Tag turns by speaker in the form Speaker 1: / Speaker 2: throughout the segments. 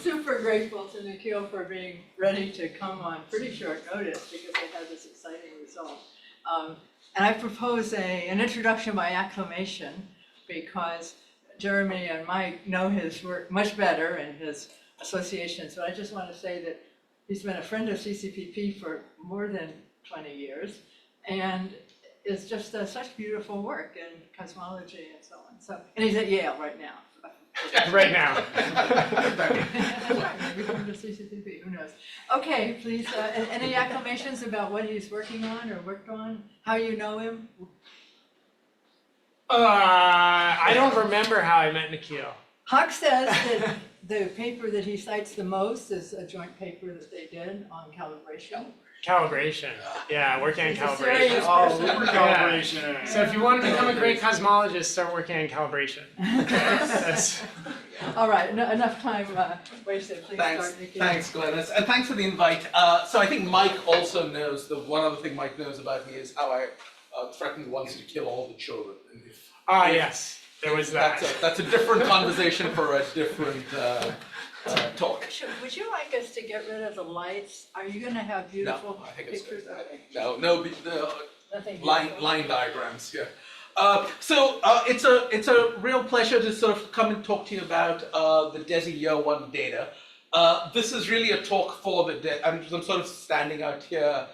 Speaker 1: super grateful to Nikhil for being ready to come on pretty short notice because they had this exciting result. And I propose an introduction by acclamation because Jeremy and Mike know his work much better and his associations, but I just want to say that he's been a friend of CCPP for more than 20 years and is just such beautiful work in cosmology and so on. So, and he's at Yale right now.
Speaker 2: Right now.
Speaker 1: Maybe come to CCTV, who knows? Okay, please, any acclamations about what he's working on or worked on? How you know him?
Speaker 2: I don't remember how I met Nikhil.
Speaker 1: Huck says that the paper that he cites the most is a joint paper that they did on calibration.
Speaker 2: Calibration. Yeah, working on
Speaker 1: He's a
Speaker 2: calibration.
Speaker 1: serious
Speaker 3: Oh,
Speaker 1: person.
Speaker 3: super calibration.
Speaker 2: So if you want to become a great cosmologist, start working on calibration. That's...
Speaker 1: All right, enough time wasted. Please
Speaker 3: Thanks,
Speaker 1: start, Nikhil.
Speaker 3: thanks, Glennis, and thanks for the invite. So I think Mike also knows, the one other thing Mike knows about me is how I threatened once to kill all the children. And
Speaker 2: yes, there was that.
Speaker 3: That's a different conversation for a different talk.
Speaker 1: Would you like us to get rid of the lights? Are you going to have beautiful
Speaker 3: No, I think it's
Speaker 1: pictures?
Speaker 3: good.
Speaker 1: Okay.
Speaker 3: No,
Speaker 1: Nothing
Speaker 3: line
Speaker 1: beautiful.
Speaker 3: diagrams, yeah. So it's a real pleasure to sort of come and talk to you about the DESI Y1 data. This is really a talk for the I'm sort of standing out here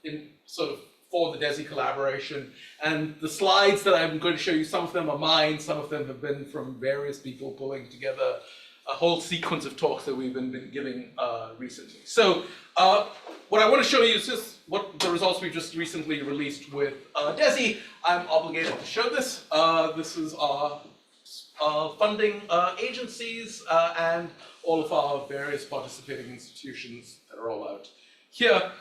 Speaker 3: in sort of for the DESI collaboration, and the slides that I'm going to show you, some of them are mine, some of them have been from various people pulling together a whole sequence of talks that we've been giving recently. So what I want to show you is just what the results we just recently released with DESI. I'm obligated to show this. This is our funding agencies and all of our various participating institutions that are all out here.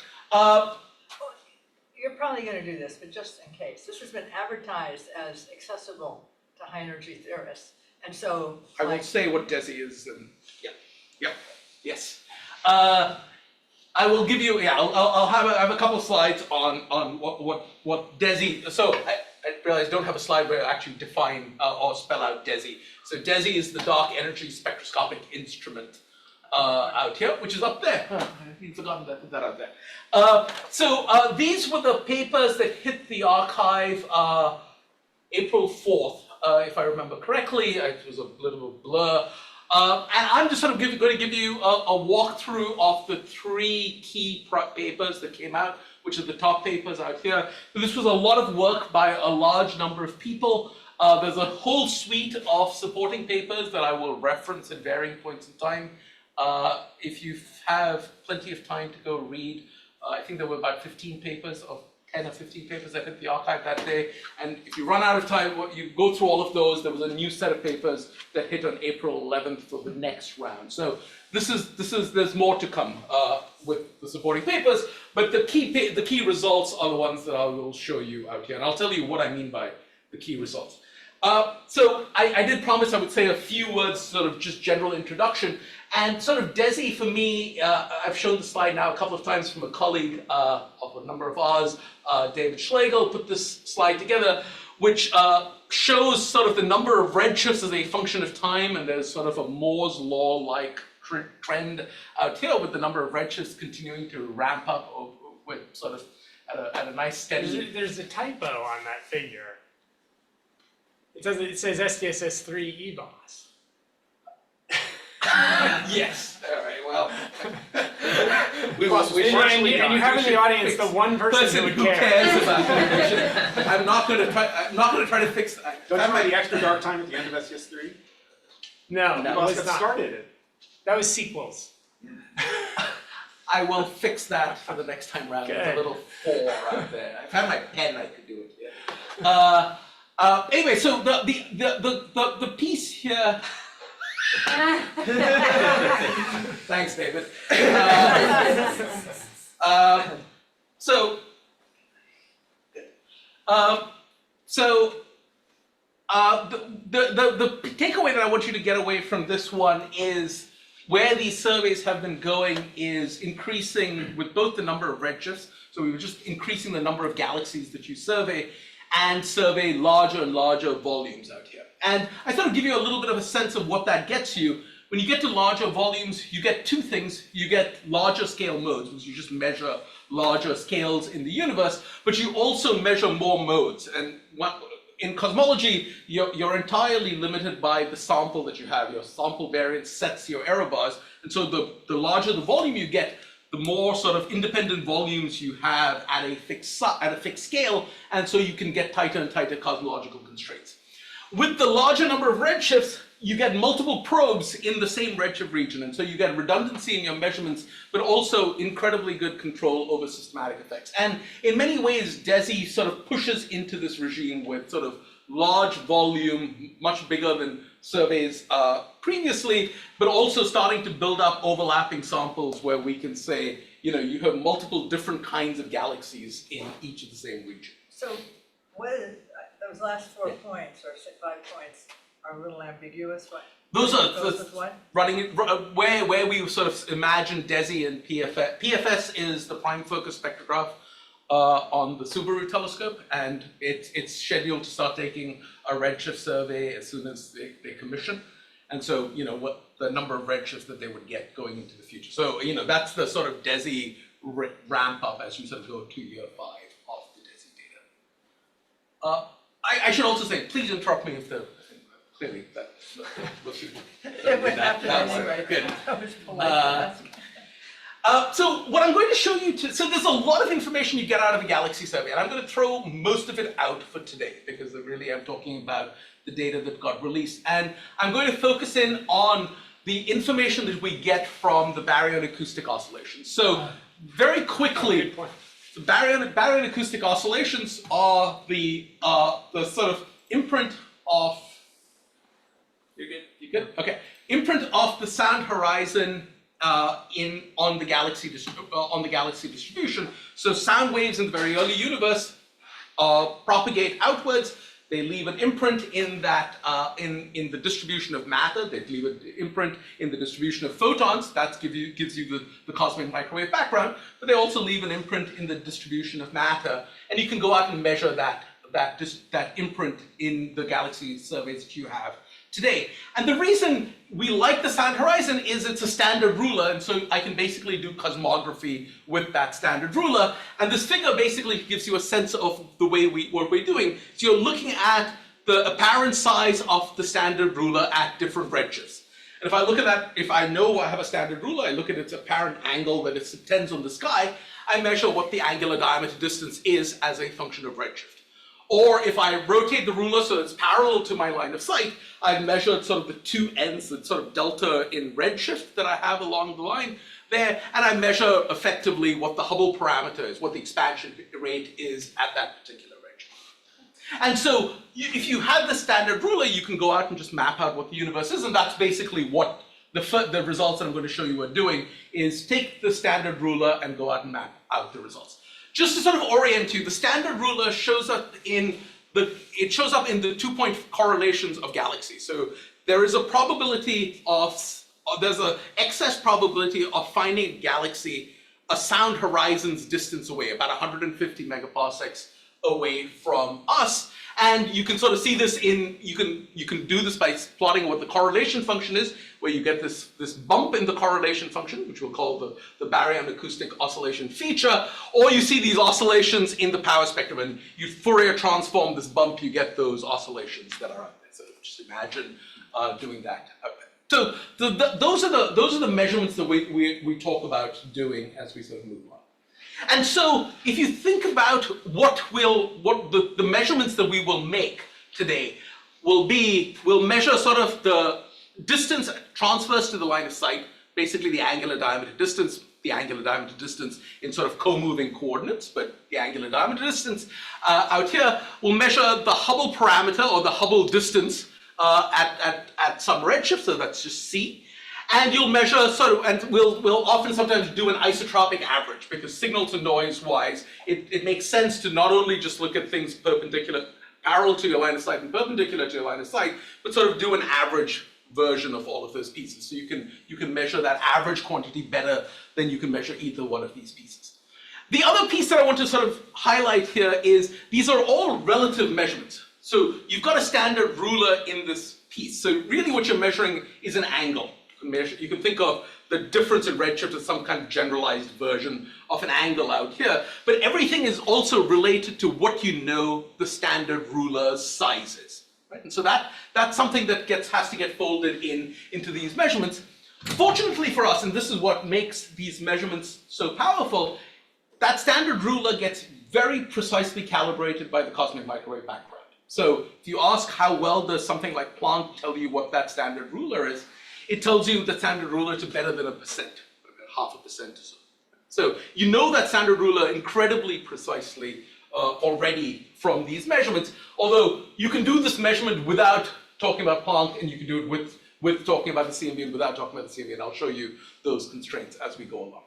Speaker 1: You're probably going to do this, but just in case. This has been advertised as accessible to high energy theorists. And so,
Speaker 3: I will say what DESI is, and yes. I will give you, I'll have a couple of slides on what DESI, so I realize I don't have a slide where I actually define or spell out DESI. So DESI is the dark energy spectroscopic instrument out here, which is up there. I've forgotten to put that out there. So these were the papers that hit the archive April 4th. If I remember correctly, it was a little blur. And I'm just sort of going to give you a walkthrough of the three key papers that came out, which are the top papers out here. This was a lot of work by a large number of people. There's a whole suite of supporting papers that I will reference at varying points in time. If you have plenty of time to go read, I think there were about 15 papers of 10 or 15 papers that hit the archive that day, and if you run out of time, you go through all of those. There was a new set of papers that hit on April 11th for the next round. So there's more to come with the supporting papers, but the key results are the ones that I will show you out here, and I'll tell you what I mean by the key results. So I did promise I would say a few words, sort of just general introduction. And sort of DESI for me, I've shown the slide now a couple of times from a colleague of a number of ours, David Schlegel, put this slide together, which shows sort of the number of redshifts as a function of time, and there's sort of a Moore's law-like trend out here with the number of redshifts continuing to ramp up with sort of at a nice steady...
Speaker 2: There's a typo on that figure. It says SDSS3 EBOS.
Speaker 3: Yes. All right. Well,
Speaker 2: and you have in the audience the one person who
Speaker 3: cares about information. I'm not going to try to fix that.
Speaker 4: Don't you have the extra dark time at the end of SES3?
Speaker 2: No,
Speaker 4: that was not. Started it.
Speaker 2: That was sequels.
Speaker 3: I will fix that for the next time round. There's a little 4 out there. If I had my pen, I could do it. Yeah. Anyway, so the piece here. Thanks, David. The takeaway that I want you to get away from this one is where these surveys have been going is increasing with both the number of redshifts. So we were just increasing the number of galaxies that you survey and survey larger and larger volumes out here. And I sort of give you a little bit of a sense of what that gets you when you get to larger volumes, you get two things. You get larger scale modes, which you just measure larger scales in the universe, but you also measure more modes. And in cosmology, you're entirely limited by the sample that you have. Your sample variance sets your error bars. And so the larger the volume you get, the more sort of independent volumes you have at a fixed scale, and so you can get tighter and tighter cosmological constraints. With the larger number of redshifts, you get multiple probes in the same redshift region, and so you get redundancy in your measurements, but also incredibly good control over systematic effects. And in many ways, DESI sort of pushes into this regime with sort of large volume, much bigger than surveys previously, but also starting to build up overlapping samples where we can say, you have multiple different kinds of galaxies in each of the same region.
Speaker 1: So what is, those last 4 points or 5 points are a little ambiguous. What?
Speaker 3: Those are
Speaker 1: with what?
Speaker 3: running it, where we sort of imagine DESI and PFS. PFS is the prime focus spectrograph on the Subaru telescope, and it's scheduled to start taking a redshift survey as soon as they commission. And so, what the number of redshifts that they would get going into the future. So, that's the sort of DESI ramp up as you sort of go to year 5 of the DESI data. I should also say, please interrupt me if clearly that was
Speaker 1: It would happen anyway.
Speaker 3: good.
Speaker 1: That was polite.
Speaker 3: So what I'm going to show you, so there's a lot of information you get out of a galaxy survey, and I'm going to throw most of it out for today because really I'm talking about the data that got released. And I'm going to focus in on the information that we get from the baryon acoustic oscillations. So very quickly, the baryon acoustic oscillations are the sort of imprint of, you good? Okay. Imprint of the sound horizon on the galaxy distribution. So sound waves in the very early universe propagate outwards. They leave an imprint in that in the distribution of matter. They leave an imprint in the distribution of photons. That gives you the cosmic microwave background. But they also leave an imprint in the distribution of matter, and you can go out and measure that imprint in the galaxy surveys that you have today. And the reason we like the sound horizon is it's a standard ruler, and so I can basically do cosmography with that standard ruler. And this figure basically gives you a sense of the way what we're doing. So you're looking at the apparent size of the standard ruler at different redshifts. And if I look at that, if I know I have a standard ruler, I look at its apparent angle that it subtends on the sky, I measure what the angular diameter distance is as a function of redshift. Or if I rotate the ruler so it's parallel to my line of sight, I've measured sort of the two ends, the sort of delta in redshift that I have along the line there, and I measure effectively what the Hubble parameter is, what the expansion rate is at that particular redshift. And so if you have the standard ruler, you can go out and just map out what the universe is, and that's basically what the results that I'm going to show you are doing, is take the standard ruler and go out and map out the results. Just to sort of orient you, the standard ruler shows up in the 2-point correlations of galaxies. So there is a probability there's an excess probability of finding a galaxy a sound horizon's distance away, about 150 megaparsecs away from us. And you can sort of see this you can do this by plotting what the correlation function is, where you get this bump in the correlation function, which we'll call the baryon acoustic oscillation feature, or you see these oscillations in the power spectrum, and you Fourier transform this bump, you get those oscillations that are out there. So just imagine doing that. So those are the measurements that we talk about doing as we sort of move on. And so if you think about what the measurements that we will make today we'll measure sort of the distance transverse to the line of sight, basically the angular diameter distance in sort of co-moving coordinates, but the angular diameter distance out here. We'll measure the Hubble parameter or the Hubble distance at some redshift, so that's just c. And you'll measure and we'll often sometimes do an isotropic average, because signal to noise wise, it makes sense to not only just look at things parallel to your line of sight and perpendicular to your line of sight, but sort of do an average version of all of those pieces. So you can measure that average quantity better than you can measure either one of these pieces. The other piece that I want to sort of highlight here is these are all relative measurements. So you've got a standard ruler in this piece. So really what you're measuring is an angle. measure, you can think of the difference in redshift as some kind of generalized version of an angle out here. But everything is also related to what you know the standard ruler's size is, right? And so that's something that has to get folded into these measurements. Fortunately for us, and this is what makes these measurements so powerful, that standard ruler gets very precisely calibrated by the cosmic microwave background. So if you ask how well does something like Planck tell you what that standard ruler is, it tells you the standard ruler to better than 1%, about 0.5% or so. So you know that standard ruler incredibly precisely already from these measurements, although you can do this measurement without talking about Planck, and you can do it with talking about the CMB and without talking about the CMB, and I'll show you those constraints as we go along.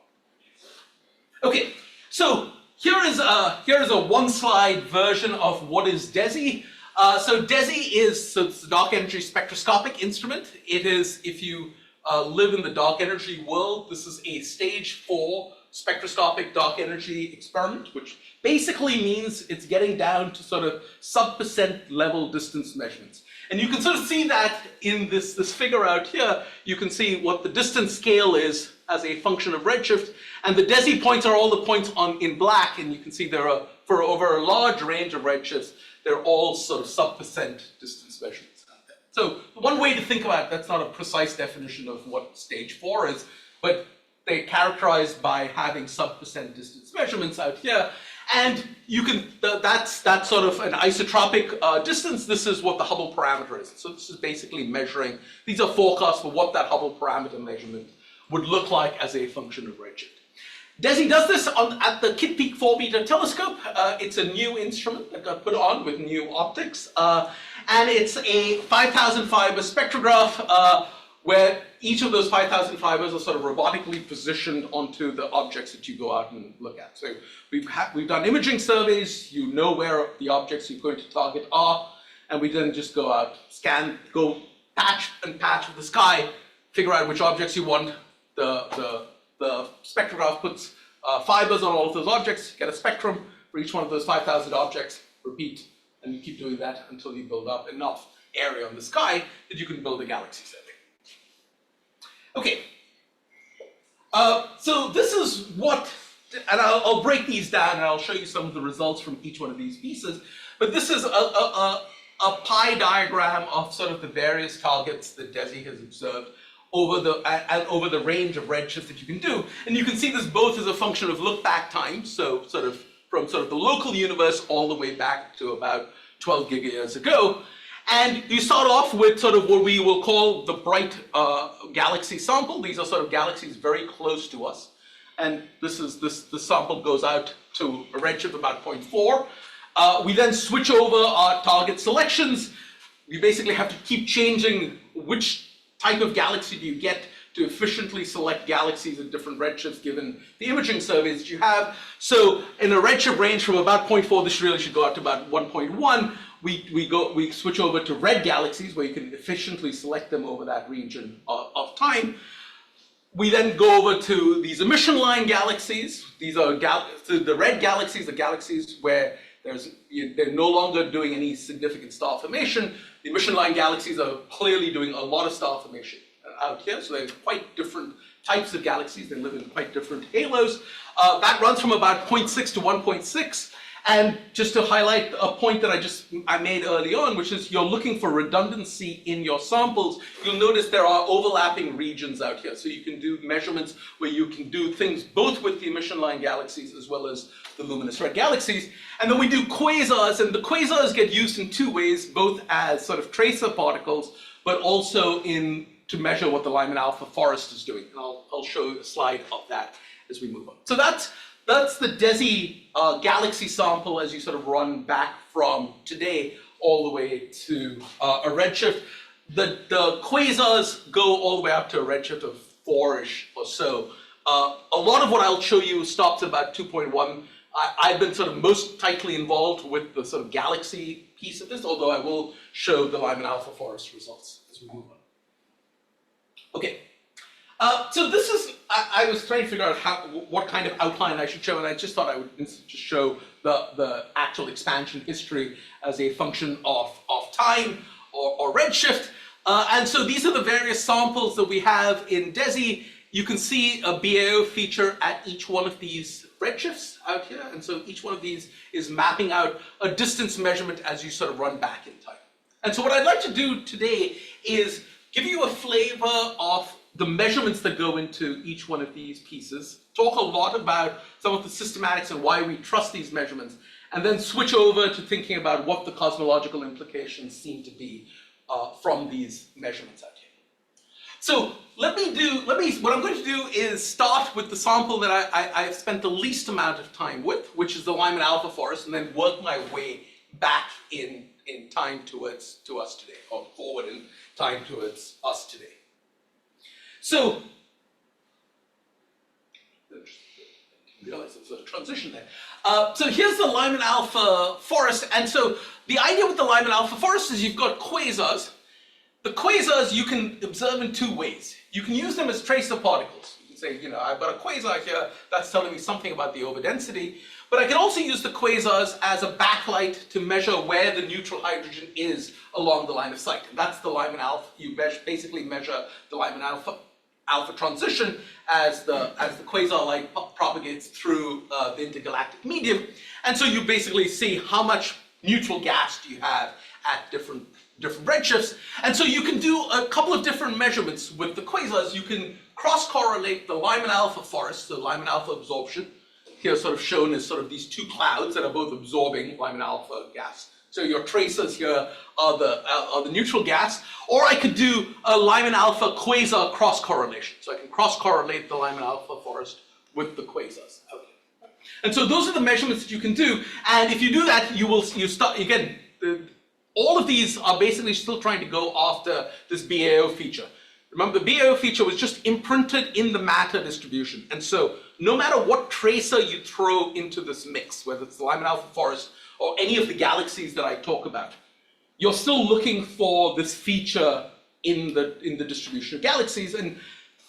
Speaker 3: Okay, so here is a one-slide version of what is DESI. So DESI is it's a dark energy spectroscopic instrument. It is, if you live in the dark energy world, this is a stage 4 spectroscopic dark energy experiment, which basically means it's getting down to sort of sub% level distance measurements. And you can sort of see that in this figure out here. You can see what the distance scale is as a function of redshift, and the DESI points are all the points in black, and you can see there are, for over a large range of redshifts, they're all sort of sub% distance measurements out there. So one way to think about it, that's not a precise definition of what stage 4 is, but they're characterized by having sub% distance measurements out here. And you can, that's sort of an isotropic distance. This is what the Hubble parameter is. So this is basically measuring, these are forecasts for what that Hubble parameter measurement would look like as a function of redshift. DESI does this at the Kitt Peak 4-meter telescope. It's a new instrument that got put on with new optics. And it's a 5,000 fiber spectrograph where each of those 5,000 fibers are sort of robotically positioned onto the objects that you go out and look at. So we've done imaging surveys, you know where the objects you're going to target are, and we then just go out, scan, go patch and patch with the sky, figure out which objects you want. The spectrograph puts fibers on all of those objects, get a spectrum for each one of those 5,000 objects, repeat, and you keep doing that until you build up enough area on the sky that you can build a galaxy survey. Okay, so this is what, and I'll break these down and I'll show you some of the results from each one of these pieces, but this is a pie diagram of sort of the various targets that DESI has observed over the range of redshift that you can do. And you can see this both as a function of look-back time, so sort of from sort of the local universe all the way back to about 12 gigayears ago. And you start off with sort of what we will call the bright galaxy sample. These are sort of galaxies very close to us. And this sample goes out to a redshift of about 0.4. We then switch over our target selections. We basically have to keep changing which type of galaxy do you get to efficiently select galaxies at different redshifts given the imaging surveys that you have. So in a redshift range from about 0.4, this really should go out to about 1.1. We switch over to red galaxies where you can efficiently select them over that region of time. We then go over to these emission line galaxies. These are the red galaxies, the galaxies where they're no longer doing any significant star formation. The emission line galaxies are clearly doing a lot of star formation out here, so they're quite different types of galaxies. They live in quite different halos. That runs from about 0.6 to 1.6. And just to highlight a point that I made early on, which is you're looking for redundancy in your samples, you'll notice there are overlapping regions out here. So you can do measurements where you can do things both with the emission line galaxies as well as the luminous red galaxies. And then we do quasars, and the quasars get used in two ways, both as sort of tracer particles, but also to measure what the Lyman alpha forest is doing. And I'll show a slide of that as we move on. So that's the DESI galaxy sample as you sort of run back from today all the way to a redshift. The quasars go all the way up to a redshift of 4-ish or so. A lot of what I'll show you stops at about 2.1. I've been sort of most tightly involved with the sort of galaxy piece of this, although I will show the Lyman alpha forest results as we move on. Okay. So this is, I was trying to figure out what kind of outline I should show, and I just thought I would just show the actual expansion history as a function of time or redshift. And so these are the various samples that we have in DESI. You can see a BAO feature at each one of these redshifts out here. And so each one of these is mapping out a distance measurement as you sort of run back in time. And so what I'd like to do today is give you a flavor of the measurements that go into each one of these pieces, talk a lot about some of the systematics and why we trust these measurements, and then switch over to thinking about what the cosmological implications seem to be from these measurements out here. So what I'm going to do is start with the sample that I've spent the least amount of time with, which is the Lyman alpha forest, and then work my way back in time to us today, or forward in time towards us today. So, I realize there's a transition there. So here's the Lyman alpha forest, and so the idea with the Lyman alpha forest is you've got quasars. The quasars you can observe in two ways. You can use them as tracer particles. You can say, you know, I've got a quasar here, that's telling me something about the overdensity. But I can also use the quasars as a backlight to measure where the neutral hydrogen is along the line of sight. And that's the Lyman alpha. You basically measure the Lyman alpha transition as the quasar light propagates through the intergalactic medium. And so you basically see how much neutral gas do you have at different redshifts. And so you can do a couple of different measurements with the quasars. You can cross-correlate the Lyman alpha forest, the Lyman alpha absorption, here sort of shown as sort of these two clouds that are both absorbing Lyman alpha gas. So your tracers here are the neutral gas, or I could do a Lyman alpha quasar cross-correlation. So I can cross-correlate the Lyman alpha forest with the quasars. Okay. And so those are the measurements that you can do. And if you do that, you start, again, all of these are basically still trying to go after this BAO feature. Remember, the BAO feature was just imprinted in the matter distribution. And so no matter what tracer you throw into this mix, whether it's the Lyman alpha forest or any of the galaxies that I talk about, you're still looking for this feature in the distribution of galaxies. And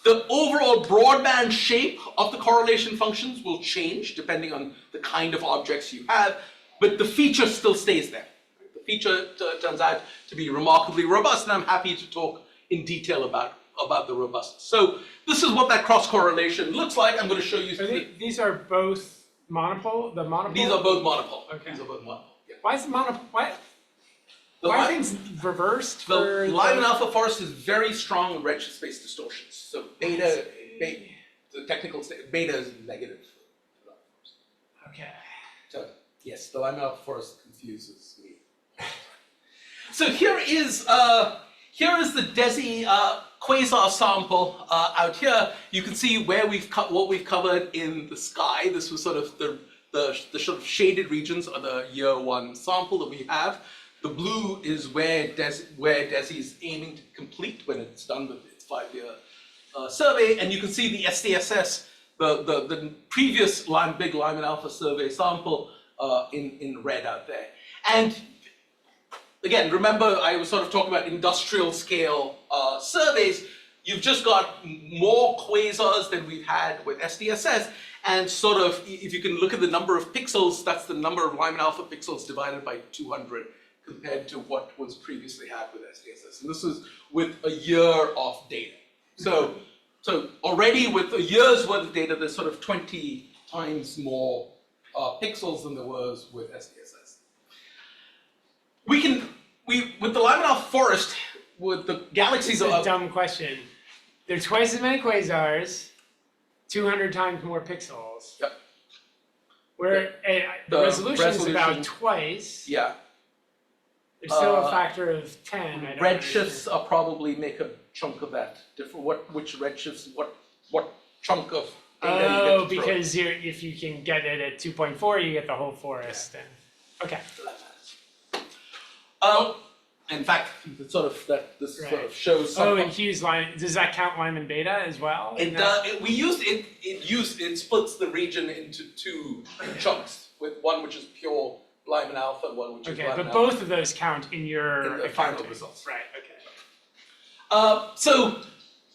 Speaker 3: the overall broadband shape of the correlation functions will change depending on the kind of objects you have, but the feature still stays there. The feature turns out to be remarkably robust, and I'm happy to talk in detail about the robustness. So this is what that cross-correlation looks like. I'm going to show you.
Speaker 2: These are both monopole? The monopole?
Speaker 3: These are both monopole.
Speaker 2: Okay.
Speaker 3: These are both monopole. Yeah.
Speaker 2: Why is the monopole? Why are things reversed?
Speaker 3: The Lyman alpha forest is very strong redshift space distortions. So beta, the technical state, beta is negative.
Speaker 2: Okay.
Speaker 3: So yes, the Lyman alpha forest confuses me. So here is the DESI quasar sample out here. You can see where what we've covered in the sky. This was sort of the sort of shaded regions of the year one sample that we have. The blue is where DESI is aiming to complete when it's done with its 5-year survey, and you can see the SDSS, the previous big Lyman alpha survey sample in red out there. And again, remember I was sort of talking about industrial scale surveys. You've just got more quasars than we've had with SDSS, and sort of, if you can look at the number of pixels, that's the number of Lyman alpha pixels divided by 200 compared to what was previously had with SDSS. And this is with a year of data. So already with a year's worth of data, there's sort of 20 times more pixels than there was with SDSS. With the Lyman alpha forest, with the galaxies
Speaker 2: It's a dumb question. There are twice as many quasars, 200 times more pixels.
Speaker 3: Yep.
Speaker 2: Where the resolution is about twice.
Speaker 3: Yeah.
Speaker 2: There's still a factor of 10. I don't
Speaker 3: Redshifts are probably make a chunk of that. Which redshifts, what chunk of data you get to throw.
Speaker 2: Because if you can get it at 2.4, you get the whole forest.
Speaker 3: Yeah.
Speaker 2: And, okay.
Speaker 3: In fact, this sort of shows.
Speaker 2: And Hughes Lyman, does that count Lyman beta as well?
Speaker 3: It splits the region into two chunks, with one which is pure Lyman alpha and one which is Lyman alpha.
Speaker 2: But both of those count in your
Speaker 3: final results.
Speaker 2: Right. Okay.
Speaker 3: So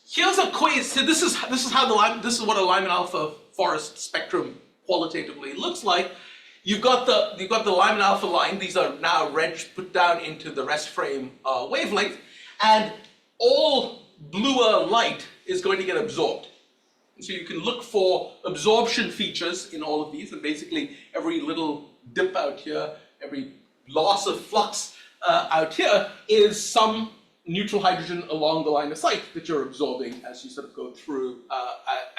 Speaker 3: here's a quiz. So this is what a Lyman alpha forest spectrum qualitatively looks like. You've got the Lyman alpha line. These are now put down into the rest frame wavelength, and all bluer light is going to get absorbed. And so you can look for absorption features in all of these, and basically every little dip out here, every loss of flux out here is some neutral hydrogen along the line of sight that you're absorbing as you sort of go through,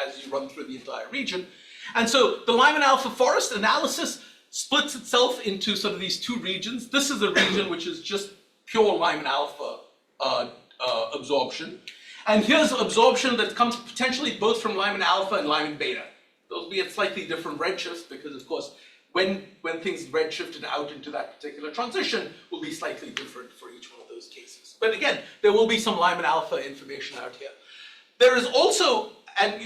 Speaker 3: as you run through the entire region. And so the Lyman alpha forest analysis splits itself into sort of these two regions. This is a region which is just pure Lyman alpha absorption. And here's absorption that comes potentially both from Lyman alpha and Lyman beta. Those will be at slightly different redshifts because, of course, when things redshifted out into that particular transition will be slightly different for each one of those cases. But again, there will be some Lyman alpha information out here. There is also, and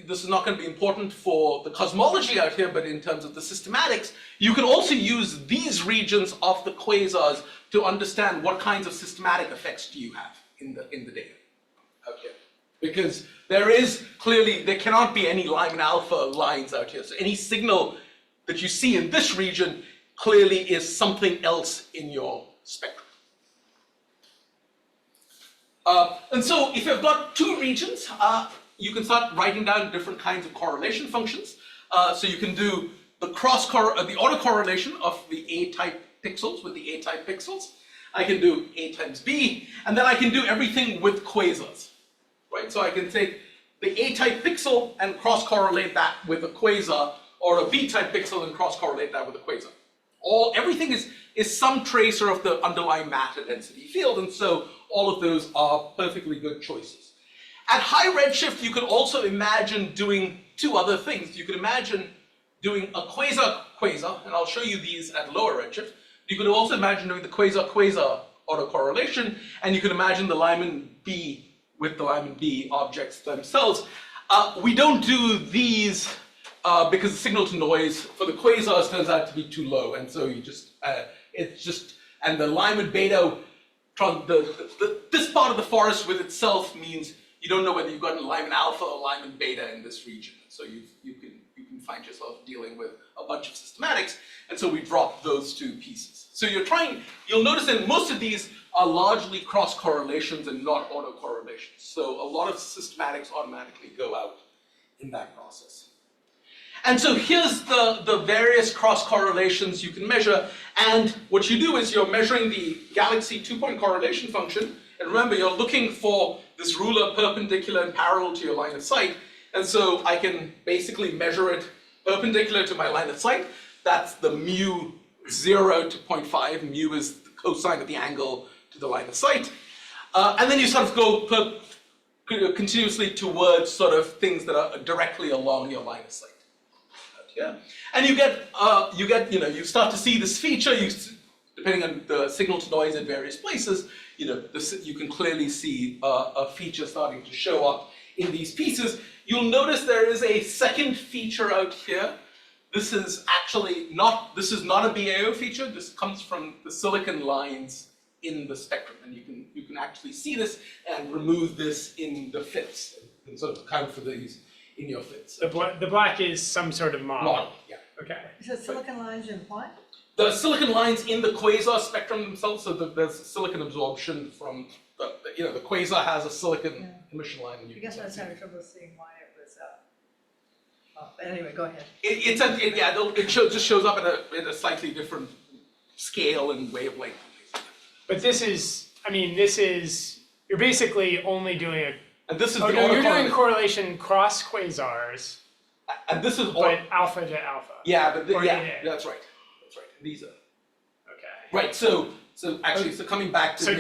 Speaker 3: this is not going to be important for the cosmology out here, but in terms of the systematics, you can also use these regions of the quasars to understand what kinds of systematic effects do you have in the data out here. Because there cannot be any Lyman alpha lines out here. So any signal that you see in this region clearly is something else in your spectrum. And so if you've got two regions, you can start writing down different kinds of correlation functions. So you can do the autocorrelation of the A-type pixels with the A-type pixels. I can do A times B, and then I can do everything with quasars, right? So I can take the A-type pixel and cross-correlate that with a quasar, or a B-type pixel and cross-correlate that with a quasar. Everything is some tracer of the underlying matter density field, and so all of those are perfectly good choices. At high redshift, you could also imagine doing two other things. You could imagine doing a quasar-quasar, and I'll show you these at lower redshift. You could also imagine doing the quasar-quasar autocorrelation, and you can imagine the Lyman B with the Lyman B objects themselves. We don't do these because the signal to noise for the quasars turns out to be too low, and so you just, and the Lyman beta, this part of the forest with itself means you don't know whether you've got a Lyman alpha or Lyman beta in this region. So you can find yourself dealing with a bunch of systematics, and so we drop those two pieces. So you'll notice that most of these are largely cross correlations and not autocorrelations. So a lot of systematics automatically go out in that process. And so here's the various cross correlations you can measure, and what you do is you're measuring the galaxy 2-point correlation function, and remember you're looking for this ruler perpendicular and parallel to your line of sight, and so I can basically measure it perpendicular to my line of sight. That's the mu 0 to 0.5. Mu is the cosine of the angle to the line of sight. And then you sort of go continuously towards sort of things that are directly along your line of sight. Yeah. And you start to see this feature, depending on the signal to noise at various places, you can clearly see a feature starting to show up in these pieces. You'll notice there is a second feature out here. This is not a BAO feature. This comes from the silicon lines in the spectrum, and you can actually see this and remove this in the fits and sort of account for these in your fits.
Speaker 2: The black is some sort of model.
Speaker 3: Yeah.
Speaker 2: Okay.
Speaker 1: So silicon lines in what?
Speaker 3: The silicon lines in the quasar spectrum themselves, so there's silicon absorption from the quasar has a silicon emission line. And
Speaker 1: I guess I was having trouble seeing why it was. But anyway, go ahead.
Speaker 3: It just shows up at a slightly different scale and wavelength.
Speaker 2: But you're basically only doing
Speaker 3: And this is
Speaker 2: you're doing correlation cross quasars.
Speaker 3: And this is
Speaker 2: but alpha to alpha.
Speaker 3: Yeah, but that's right.
Speaker 2: That's
Speaker 3: right. And these are
Speaker 2: okay.
Speaker 3: Right. So coming back to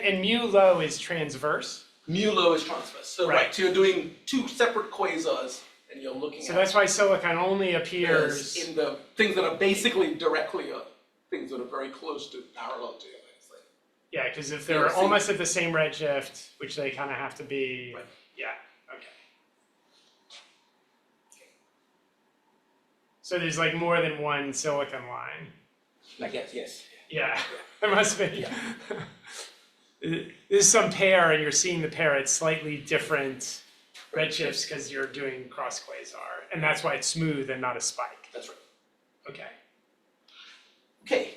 Speaker 2: and mu low is transverse.
Speaker 3: Mu low is transverse. So right. So you're doing two separate quasars, and you're looking.
Speaker 2: So that's why silicon only appears
Speaker 3: in the things that are basically directly things that are very close to parallel to it.
Speaker 2: Yeah, because if they're almost at the same redshift, which they kind of have to be.
Speaker 3: Right.
Speaker 2: Yeah. Okay. So there's like more than one silicon line.
Speaker 3: I guess, yes.
Speaker 2: Yeah, there must be. Yeah. There's some pair, and you're seeing the pair at slightly different redshifts because you're doing cross quasar, and that's why it's smooth and not a spike.
Speaker 3: That's right.
Speaker 2: Okay.
Speaker 3: Okay.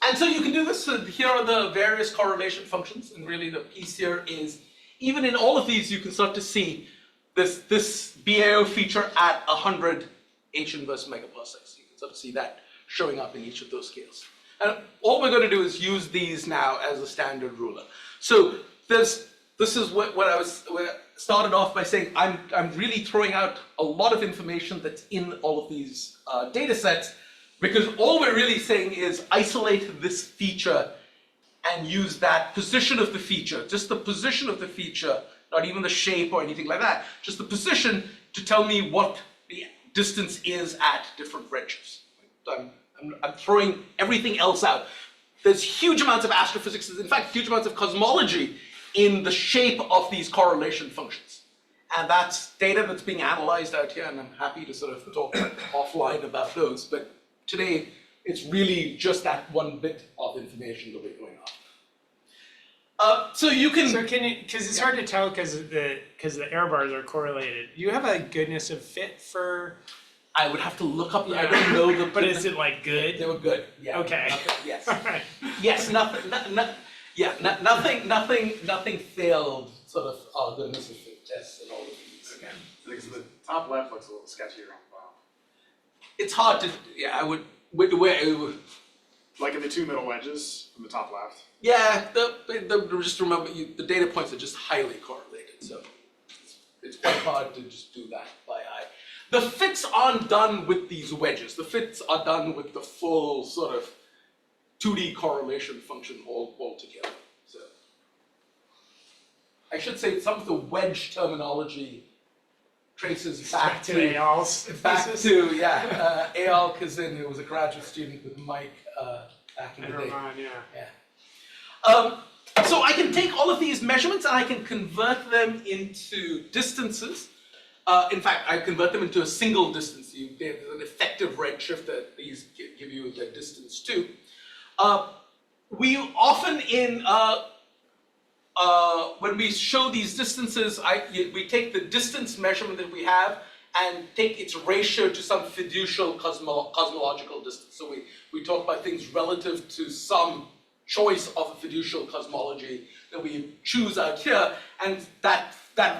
Speaker 3: And so you can do this. So here are the various correlation functions, and really the piece here is, even in all of these, you can start to see this BAO feature at 100 H inverse megaparsecs. You can sort of see that showing up in each of those scales. And all we're going to do is use these now as a standard ruler. So this is what I started off by saying. I'm really throwing out a lot of information that's in all of these data sets, because all we're really saying is isolate this feature and use that position of the feature, just the position of the feature, not even the shape or anything like that, just the position to tell me what the distance is at different redshifts. I'm throwing everything else out. There's huge amounts of astrophysics, in fact, huge amounts of cosmology in the shape of these correlation functions. And that's data that's being analyzed out here, and I'm happy to sort of talk offline about those. But today, it's really just that one bit of information that we're going on. So you can...
Speaker 2: So can you, because it's hard to tell because the error bars are correlated. Do you have a goodness of fit for...
Speaker 3: I would have to look up,
Speaker 2: Yeah.
Speaker 3: I don't know the...
Speaker 2: But is it like good?
Speaker 3: They were good, yeah.
Speaker 2: Okay.
Speaker 3: Yes.
Speaker 2: Alright.
Speaker 3: Yes, nothing failed sort of goodness of fit tests and all of these.
Speaker 4: Okay. Because the top left looks a little sketchier on the bottom.
Speaker 3: It's hard to, yeah, I would,
Speaker 4: Like in the two middle wedges from the top left.
Speaker 3: yeah, just remember, the data points are just highly correlated, so it's quite hard to just do that by eye. The fits aren't done with these wedges. The fits are done with the full sort of 2D correlation function all together. So I should say some of the wedge terminology traces back to
Speaker 2: Ayal's thesis.
Speaker 3: Eyal Kazin, who was a graduate student with Mike back in the day.
Speaker 2: Yeah.
Speaker 3: So I can take all of these measurements and I can convert them into distances. In fact, I convert them into a single distance. There's an effective redshift that these give you the distance to. We often when we show these distances, we take the distance measurement that we have and take its ratio to some fiducial cosmological distance. So we talk about things relative to some choice of a fiducial cosmology that we choose out here, and that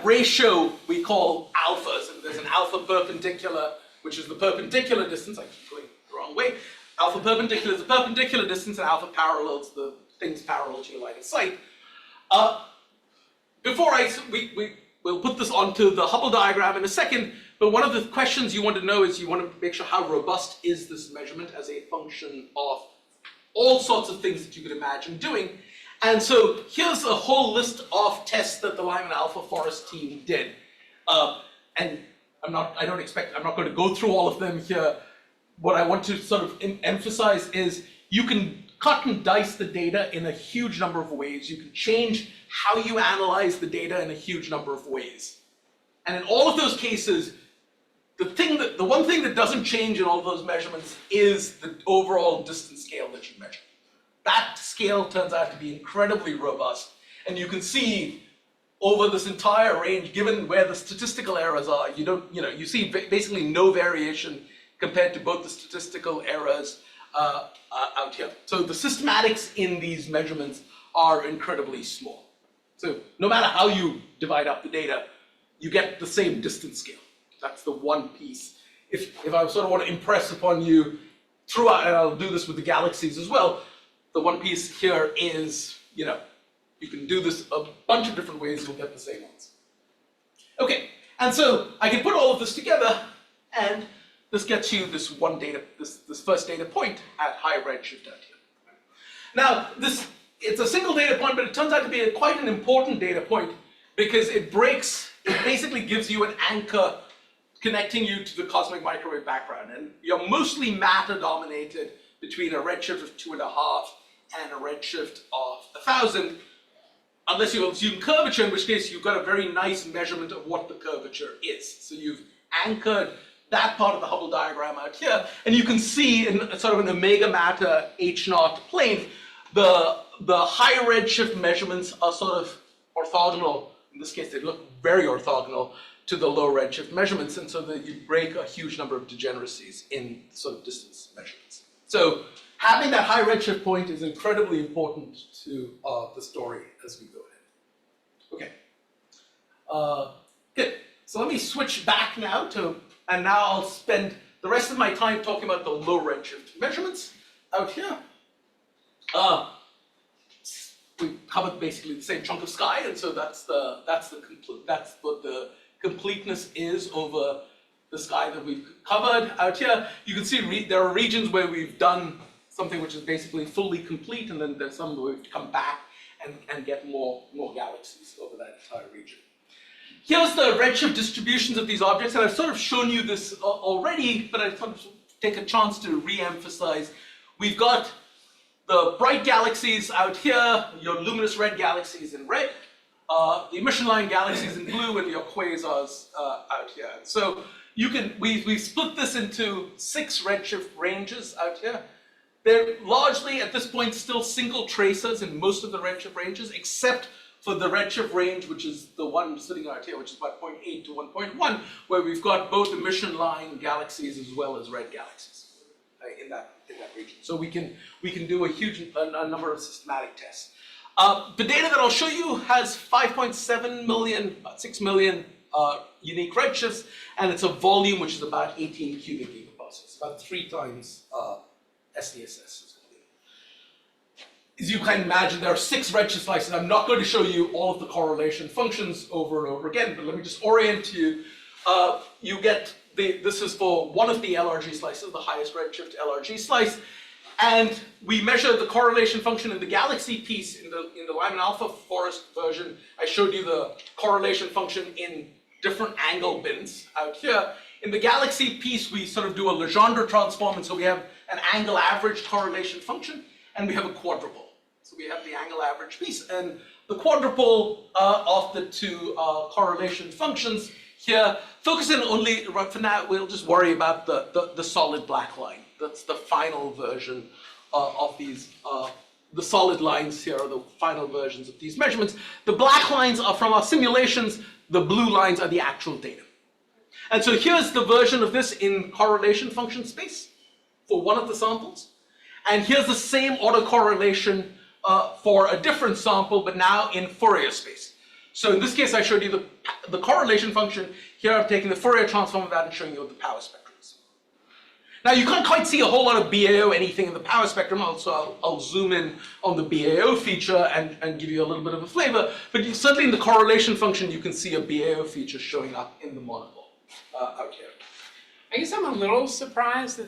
Speaker 3: ratio we call alphas, and there's an alpha perpendicular, which is the perpendicular distance. I keep going the wrong way. Alpha perpendicular is the perpendicular distance, and alpha parallel is the things parallel to your line of sight. We'll put this onto the Hubble diagram in a second, but one of the questions you want to know is you want to make sure how robust is this measurement as a function of all sorts of things that you could imagine doing. And so here's a whole list of tests that the Lyman Alpha Forest team did. And I'm not going to go through all of them here. What I want to sort of emphasize is you can cut and dice the data in a huge number of ways. You can change how you analyze the data in a huge number of ways. And in all of those cases, the one thing that doesn't change in all of those measurements is the overall distance scale that you measure. That scale turns out to be incredibly robust, and you can see over this entire range, given where the statistical errors are, you see basically no variation compared to both the statistical errors out here. So the systematics in these measurements are incredibly small. So no matter how you divide up the data, you get the same distance scale. That's the one piece. If I sort of want to impress upon you throughout, and I'll do this with the galaxies as well, the one piece here is, you can do this a bunch of different ways, you'll get the same ones. Okay, and so I can put all of this together, and this gets you this first data point at high redshift out here. Now, it's a single data point, but it turns out to be quite an important data point because it basically gives you an anchor connecting you to the cosmic microwave background. And you're mostly matter dominated between a redshift of 2.5 and a redshift of 1,000, unless you assume curvature, in which case you've got a very nice measurement of what the curvature is. So you've anchored that part of the Hubble diagram out here, and you can see in sort of an omega matter H0 plane, the high redshift measurements are sort of orthogonal. In this case, they look very orthogonal to the low redshift measurements, and so that you break a huge number of degeneracies in sort of distance measurements. So having that high redshift point is incredibly important to the story as we go ahead. Okay. Good. So let me switch back now and now I'll spend the rest of my time talking about the low redshift measurements out here. We covered basically the same chunk of sky, and so that's what the completeness is over the sky that we've covered out here. You can see there are regions where we've done something which is basically fully complete, and then there's some where we've come back and get more galaxies over that entire region. Here's the redshift distributions of these objects, and I've sort of shown you this already, but I thought I'd take a chance to re-emphasize. We've got the bright galaxies out here, your luminous red galaxies in red, the emission line galaxies in blue, and your quasars out here. So we've split this into 6 redshift ranges out here. They're largely, at this point, still single tracers in most of the redshift ranges, except for the redshift range, which is the one sitting out here, which is about 0.8 to 1.1, where we've got both emission line galaxies as well as red galaxies in that region. So we can do a number of systematic tests. The data that I'll show you has 5.7 million, about 6 million unique redshifts, and it's a volume which is about 18 cubic gigapascals, about 3 times SDSS. As you can imagine, there are 6 redshift slices. I'm not going to show you all of the correlation functions over and over again, but let me just orient you. You get this is for one of the LRG slices, the highest redshift LRG slice, and we measure the correlation function in the galaxy piece in the Lyman alpha forest version. I showed you the correlation function in different angle bins out here. In the galaxy piece, we sort of do a Legendre transform, and so we have an angle average correlation function, and we have a quadrupole. So we have the angle average piece, and the quadrupole of the 2 correlation functions here, focusing only, for now, we'll just worry about the solid black line. That's the final version of these, the solid lines here are the final versions of these measurements. The black lines are from our simulations, the blue lines are the actual data. And so here's the version of this in correlation function space for one of the samples. And here's the same autocorrelation for a different sample, but now in Fourier space. So in this case, I showed you the correlation function. Here I'm taking the Fourier transform of that and showing you what the power spectrum is. Now you can't quite see a whole lot of BAO anything in the power spectrum, so I'll zoom in on the BAO feature and give you a little bit of a flavor, but certainly in the correlation function you can see a BAO feature showing up in the monopole out here.
Speaker 2: I guess I'm a little surprised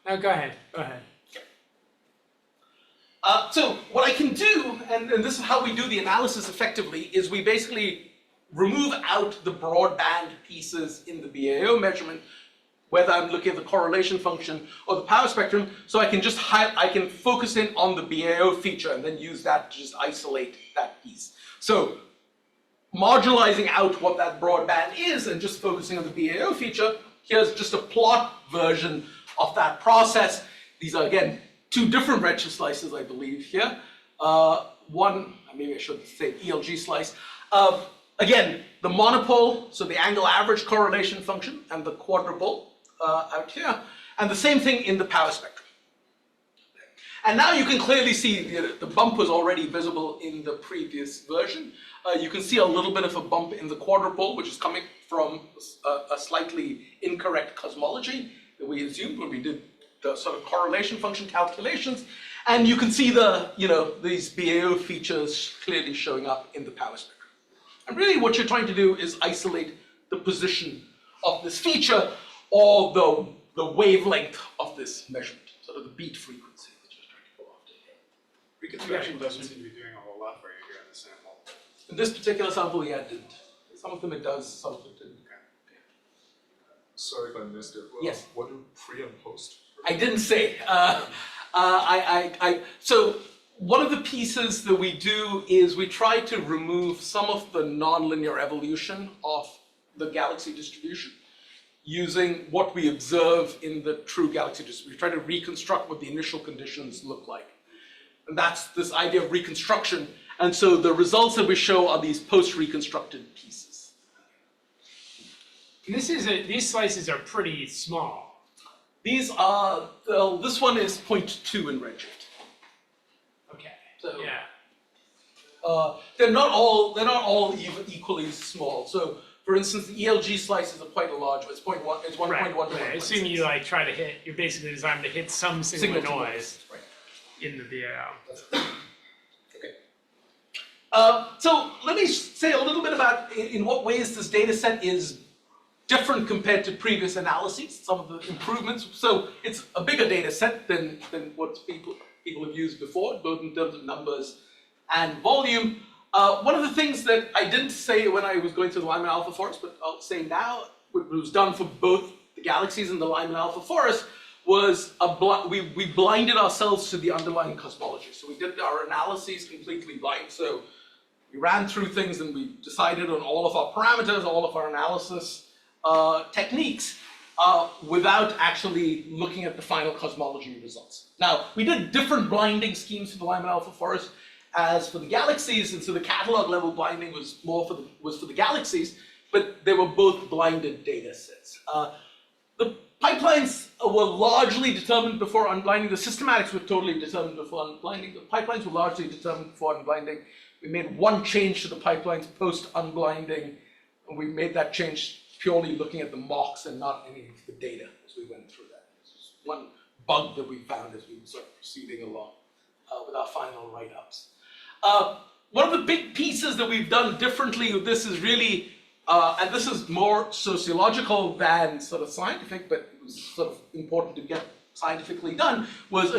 Speaker 2: no, go ahead.
Speaker 3: So what I can do, and this is how we do the analysis effectively, is we basically remove out the broadband pieces in the BAO measurement, whether I'm looking at the correlation function or the power spectrum, so I can just I can focus in on the BAO feature and then use that to just isolate that piece. So marginalizing out what that broadband is and just focusing on the BAO feature, here's just a plot version of that process. These are, again, 2 different redshift slices, I believe, here. One, maybe I should say ELG slice. Again, the monopole, so the angle average correlation function, and the quadrupole out here. And the same thing in the power spectrum. And now you can clearly see the bump was already visible in the previous version. You can see a little bit of a bump in the quadrupole, which is coming from a slightly incorrect cosmology that we assumed when we did the sort of correlation function calculations. And you can see these BAO features clearly showing up in the power spectrum. And really what you're trying to do is isolate the position of this feature or the wavelength of this measurement, sort of the beat frequency that you're trying to go after.
Speaker 4: Reconstruction doesn't seem to be doing a whole lot for you here in this sample.
Speaker 3: In this particular sample, yeah, it didn't. Some of them it does, some of it didn't.
Speaker 5: Sorry if I missed it.
Speaker 3: Yes.
Speaker 5: What do pre and post?
Speaker 3: I didn't say. So one of the pieces that we do is we try to remove some of the nonlinear evolution of the galaxy distribution using what we observe in the true galaxy distribution. We try to reconstruct what the initial conditions look like. And that's this idea of reconstruction. And so the results that we show are these post-reconstructed pieces.
Speaker 2: These slices are pretty small.
Speaker 3: These are, well, this one is 0.2 in redshift.
Speaker 2: Okay,
Speaker 3: So-
Speaker 2: yeah.
Speaker 3: They're not all equally small. So, for instance, the ELG slices are quite a large. It's 0.1. It's 1.1
Speaker 2: Right,
Speaker 3: to
Speaker 2: right.
Speaker 3: 1.6.
Speaker 2: Assuming you like try to hit, you're basically designed to hit some single
Speaker 3: Signal to
Speaker 2: noise
Speaker 3: Right.
Speaker 2: in the BAO.
Speaker 3: Okay. So let me say a little bit about in what ways this data set is different compared to previous analyses, some of the improvements. So it's a bigger data set than what people have used before, both in terms of numbers and volume. One of the things that I didn't say when I was going through the Lyman Alpha Forest, but I'll say now, what was done for both the galaxies and the Lyman Alpha Forest was we blinded ourselves to the underlying cosmology. So we did our analyses completely blind. So we ran through things and we decided on all of our parameters, all of our analysis techniques without actually looking at the final cosmology results. Now, we did different blinding schemes for the Lyman Alpha Forest as for the galaxies, and so the catalog level blinding was more for the galaxies, but they were both blinded data sets. The pipelines were largely determined before unblinding. The systematics were totally determined before unblinding. The pipelines were largely determined before unblinding. We made one change to the pipelines post unblinding, and we made that change purely looking at the mocks and not any of the data as we went through that. This was one bug that we found as we were sort of proceeding along with our final write-ups. One of the big pieces that we've done differently with this is really, and this is more sociological than sort of scientific, but it was sort of important to get scientifically done, was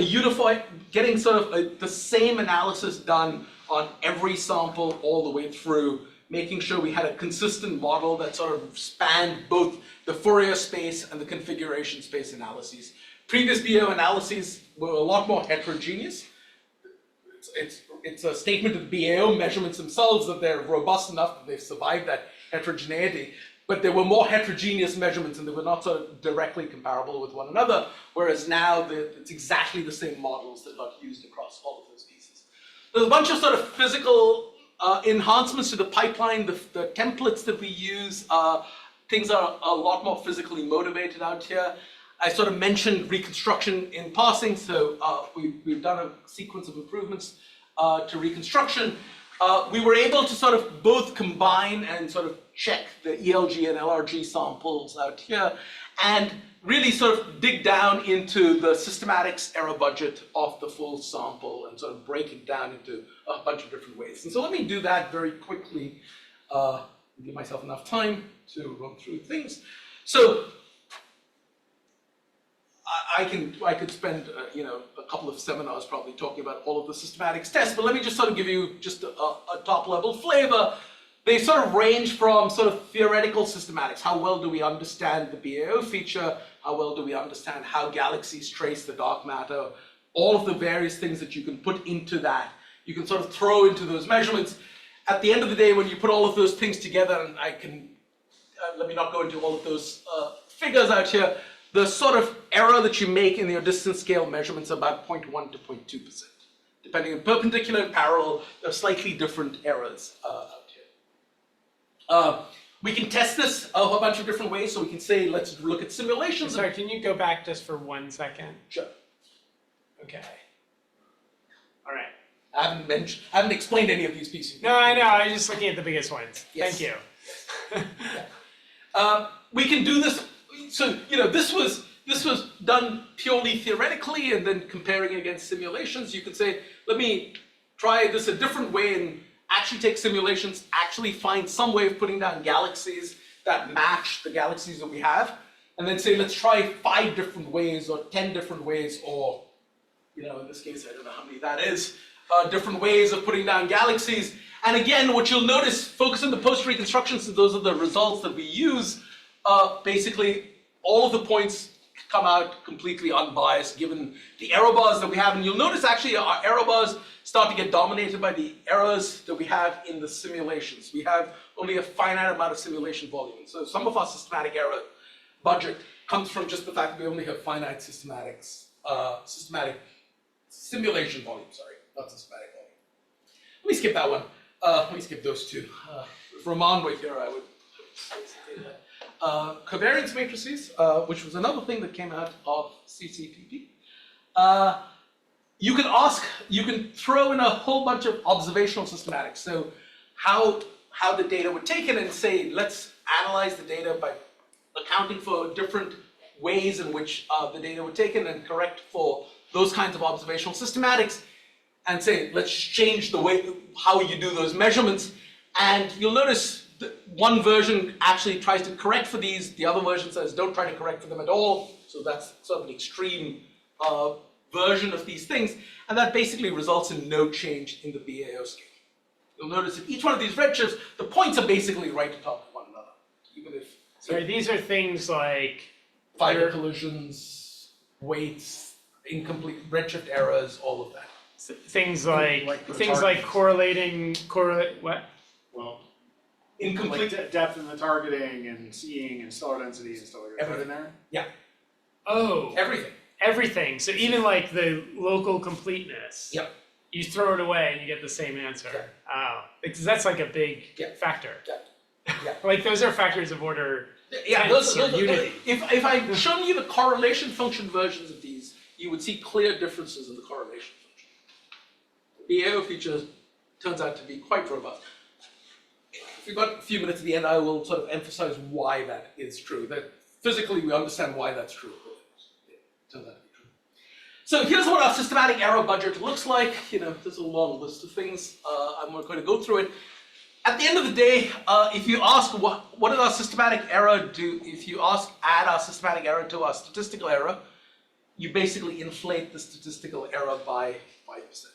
Speaker 3: getting sort of the same analysis done on every sample all the way through, making sure we had a consistent model that sort of spanned both the Fourier space and the configuration space analyses. Previous BO analyses were a lot more heterogeneous. It's a statement of the BAO measurements themselves that they're robust enough that they've survived that heterogeneity, but there were more heterogeneous measurements and they were not sort of directly comparable with one another, whereas now it's exactly the same models that got used across all of those pieces. There's a bunch of sort of physical enhancements to the pipeline, the templates that we use, things are a lot more physically motivated out here. I sort of mentioned reconstruction in passing, so we've done a sequence of improvements to reconstruction. We were able to sort of both combine and sort of check the ELG and LRG samples out here and really sort of dig down into the systematics error budget of the full sample and sort of break it down into a bunch of different ways. And so let me do that very quickly, give myself enough time to run through things. So I could spend a couple of seminars probably talking about all of the systematics tests, but let me just sort of give you just a top level flavor. They sort of range from sort of theoretical systematics. How well do we understand the BAO feature? How well do we understand how galaxies trace the dark matter? All of the various things that you can put into that, you can sort of throw into those measurements. At the end of the day, when you put all of those things together, and I can, let me not go into all of those figures out here, the sort of error that you make in your distance scale measurements are about 0.1 to 0.2%. Depending on perpendicular and parallel, there are slightly different errors out here. We can test this a whole bunch of different ways. So we can say, let's look at simulations.
Speaker 2: Sorry, can you go back just for 1 second?
Speaker 3: Sure.
Speaker 2: Okay. All right.
Speaker 3: I haven't explained any of these pieces.
Speaker 2: No, I know. I was just looking at the biggest ones.
Speaker 3: Yes.
Speaker 2: Thank you.
Speaker 3: We can do this. So this was done purely theoretically, and then comparing against simulations, you could say, let me try this a different way and actually take simulations, actually find some way of putting down galaxies that match the galaxies that we have, and then say, let's try 5 different ways or 10 different ways, or in this case, I don't know how many that is, different ways of putting down galaxies. And again, what you'll notice, focus on the post-reconstruction, since those are the results that we use, basically all of the points come out completely unbiased given the error bars that we have. And you'll notice actually our error bars start to get dominated by the errors that we have in the simulations. We have only a finite amount of simulation volume. So some of our systematic error budget comes from just the fact that we only have finite systematic simulation volume, sorry, not systematic volume. Let me skip that one. Let me skip those two. If Raman were here, I would say that. covariance matrices, which was another thing that came out of CCPP. You can throw in a whole bunch of observational systematics. So how the data were taken and say, let's analyze the data by accounting for different ways in which the data were taken and correct for those kinds of observational systematics, and say, let's change the way, how you do those measurements. And you'll notice that one version actually tries to correct for these, the other version says don't try to correct for them at all. So that's sort of an extreme version of these things, and that basically results in no change in the BAO scale. You'll notice that each one of these redshifts, the points are basically right on top of one another, even if...
Speaker 2: Sorry, these are things like...
Speaker 3: Fiber collisions, weights, incomplete redshift errors, all of that.
Speaker 2: Things like correlating, what?
Speaker 4: Well,
Speaker 3: Incomplete.
Speaker 4: like depth in the targeting and seeing and stellar density and stuff like that. Is that in there?
Speaker 3: Yeah,
Speaker 2: Oh,
Speaker 3: everything.
Speaker 2: everything. So even like the local completeness.
Speaker 3: Yep.
Speaker 2: You throw it away and you get the same answer.
Speaker 3: Yeah.
Speaker 2: Oh, because that's like a big
Speaker 3: Yeah.
Speaker 2: factor.
Speaker 3: Yeah.
Speaker 2: Like those are factors of order.
Speaker 3: Yeah,
Speaker 2: Tens
Speaker 3: those
Speaker 2: or unity.
Speaker 3: if I'd shown you the correlation function versions of these, you would see clear differences in the correlation function. The BAO feature turns out to be quite robust. If we've got a few minutes at the end, I will sort of emphasize why that is true. That physically we understand why that's true. It turns out to be true. So here's what our systematic error budget looks like. There's a long list of things. I'm not going to go through it. At the end of the day, if you ask what does our systematic error do, if you add our systematic error to our statistical error, you basically inflate the statistical error by 5%.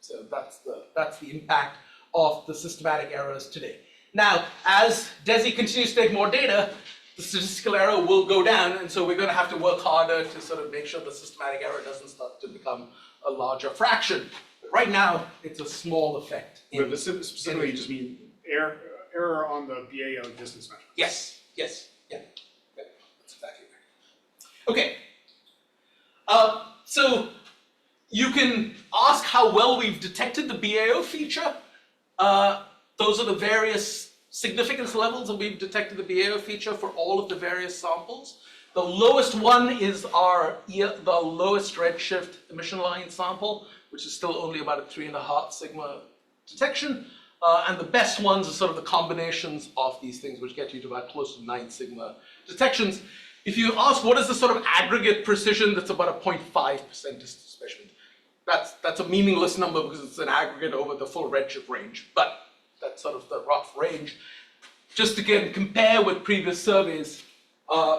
Speaker 3: So that's the impact of the systematic errors today. Now, as DESI continues to take more data, the statistical error will go down, and so we're going to have to work harder to sort of make sure the systematic error doesn't start to become a larger fraction. But right now, it's a small effect.
Speaker 4: But specifically, you just mean error on the BAO distance measurement.
Speaker 3: Yes, yeah, that's exactly right. Okay, so you can ask how well we've detected the BAO feature. Those are the various significance levels that we've detected the BAO feature for all of the various samples. The lowest one is the lowest redshift emission line sample, which is still only about a 3.5 sigma detection. And the best ones are sort of the combinations of these things, which get you to about close to 9 sigma detections. If you ask what is the sort of aggregate precision, that's about a 0.5% distance measurement. That's a meaningless number because it's an aggregate over the full redshift range, but that's sort of the rough range. Just again, compare with previous surveys.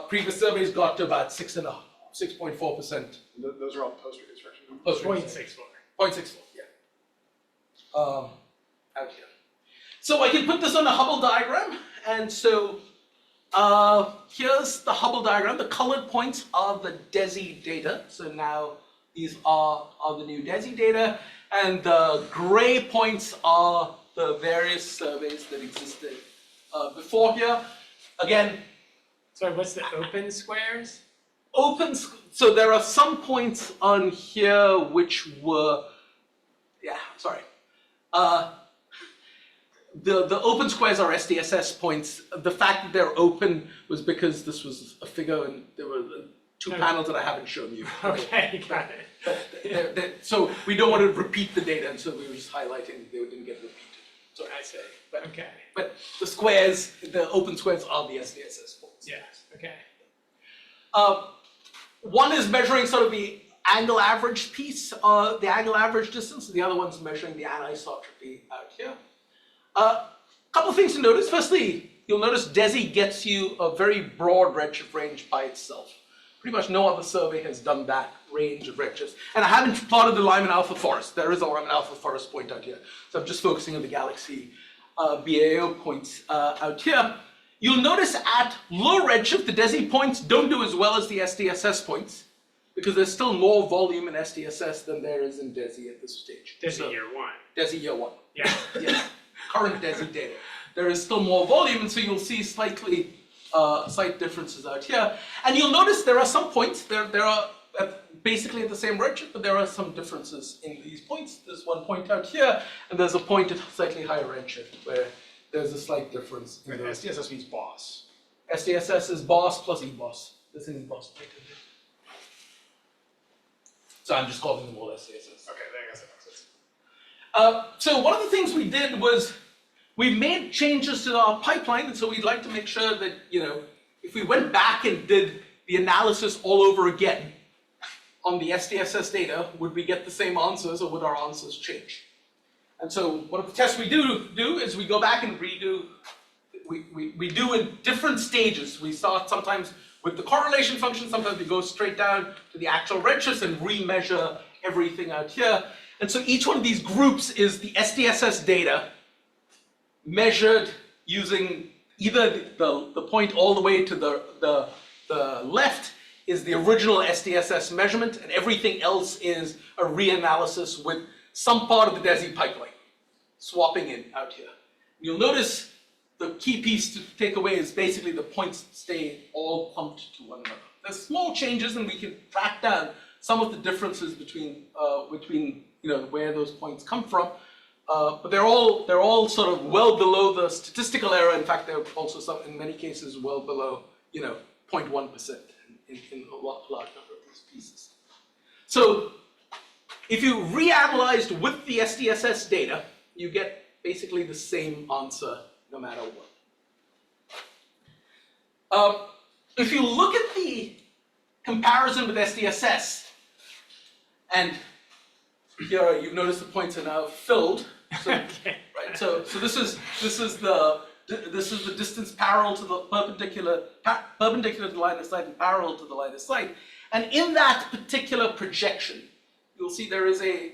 Speaker 3: Previous surveys got to about 6.4%.
Speaker 4: Those are all post-reconstruction.
Speaker 2: 0.64.
Speaker 3: 0.64, yeah. Out here. So I can put this on a Hubble diagram, and so here's the Hubble diagram. The colored points are the DESI data. So now these are the new DESI data, and the gray points are the various surveys that existed before here. Again,
Speaker 2: Sorry, what's the open squares?
Speaker 3: so there are some points on here which were, the open squares are SDSS points. The fact that they're open was because this was a figure and there were two panels that I haven't shown you.
Speaker 2: Okay, got it.
Speaker 3: So we don't want to repeat the data, and so we were just highlighting they didn't get repeated. So
Speaker 2: I see.
Speaker 3: But,
Speaker 2: Okay.
Speaker 3: but the squares, the open squares are the SDSS points.
Speaker 2: Yeah. Okay.
Speaker 3: One is measuring sort of the angle average piece, the angle average distance, and the other one's measuring the anisotropy out here. Couple of things to notice. Firstly, you'll notice DESI gets you a very broad redshift range by itself. Pretty much no other survey has done that range of redshifts. And I haven't plotted the Lyman alpha forest. There is a Lyman alpha forest point out here. So I'm just focusing on the galaxy BAO points out here. You'll notice at low redshift, the DESI points don't do as well as the SDSS points because there's still more volume in SDSS than there is in DESI at this stage.
Speaker 2: DESI year 1.
Speaker 3: DESI year 1.
Speaker 2: Yeah.
Speaker 3: Yes, current DESI data. There is still more volume, and so you'll see slight differences out here. And you'll notice there are some points, there are basically at the same redshift, but there are some differences in these points. There's one point out here, and there's a point at slightly higher redshift where there's a slight difference.
Speaker 4: SDSS means boss.
Speaker 3: SDSS is boss plus EBOS. This is EBOS. So I'm just calling them all SDSS.
Speaker 4: Okay, I guess that makes sense.
Speaker 3: So one of the things we did was we made changes to our pipeline, and so we'd like to make sure that, if we went back and did the analysis all over again on the SDSS data, would we get the same answers or would our answers change? And so one of the tests we do is we go back and redo, we do in different stages. We start sometimes with the correlation function, sometimes we go straight down to the actual redshifts and remeasure everything out here. And so each one of these groups is the SDSS data measured using either the point all the way to the left is the original SDSS measurement, and everything else is a reanalysis with some part of the DESI pipeline, swapping in out here. You'll notice the key piece to take away is basically the points stay all pumped to one another. There's small changes, and we can track down some of the differences between where those points come from. But they're all sort of well below the statistical error. In fact, they're also in many cases well below 0.1% in a large number of these pieces. So if you reanalyzed with the SDSS data, you get basically the same answer no matter what. If you look at the comparison with SDSS, and here you notice the points are now filled. So,
Speaker 2: Okay.
Speaker 3: right. So this is the distance parallel to the perpendicular to the line of sight and parallel to the line of sight. And in that particular projection, you'll see there is the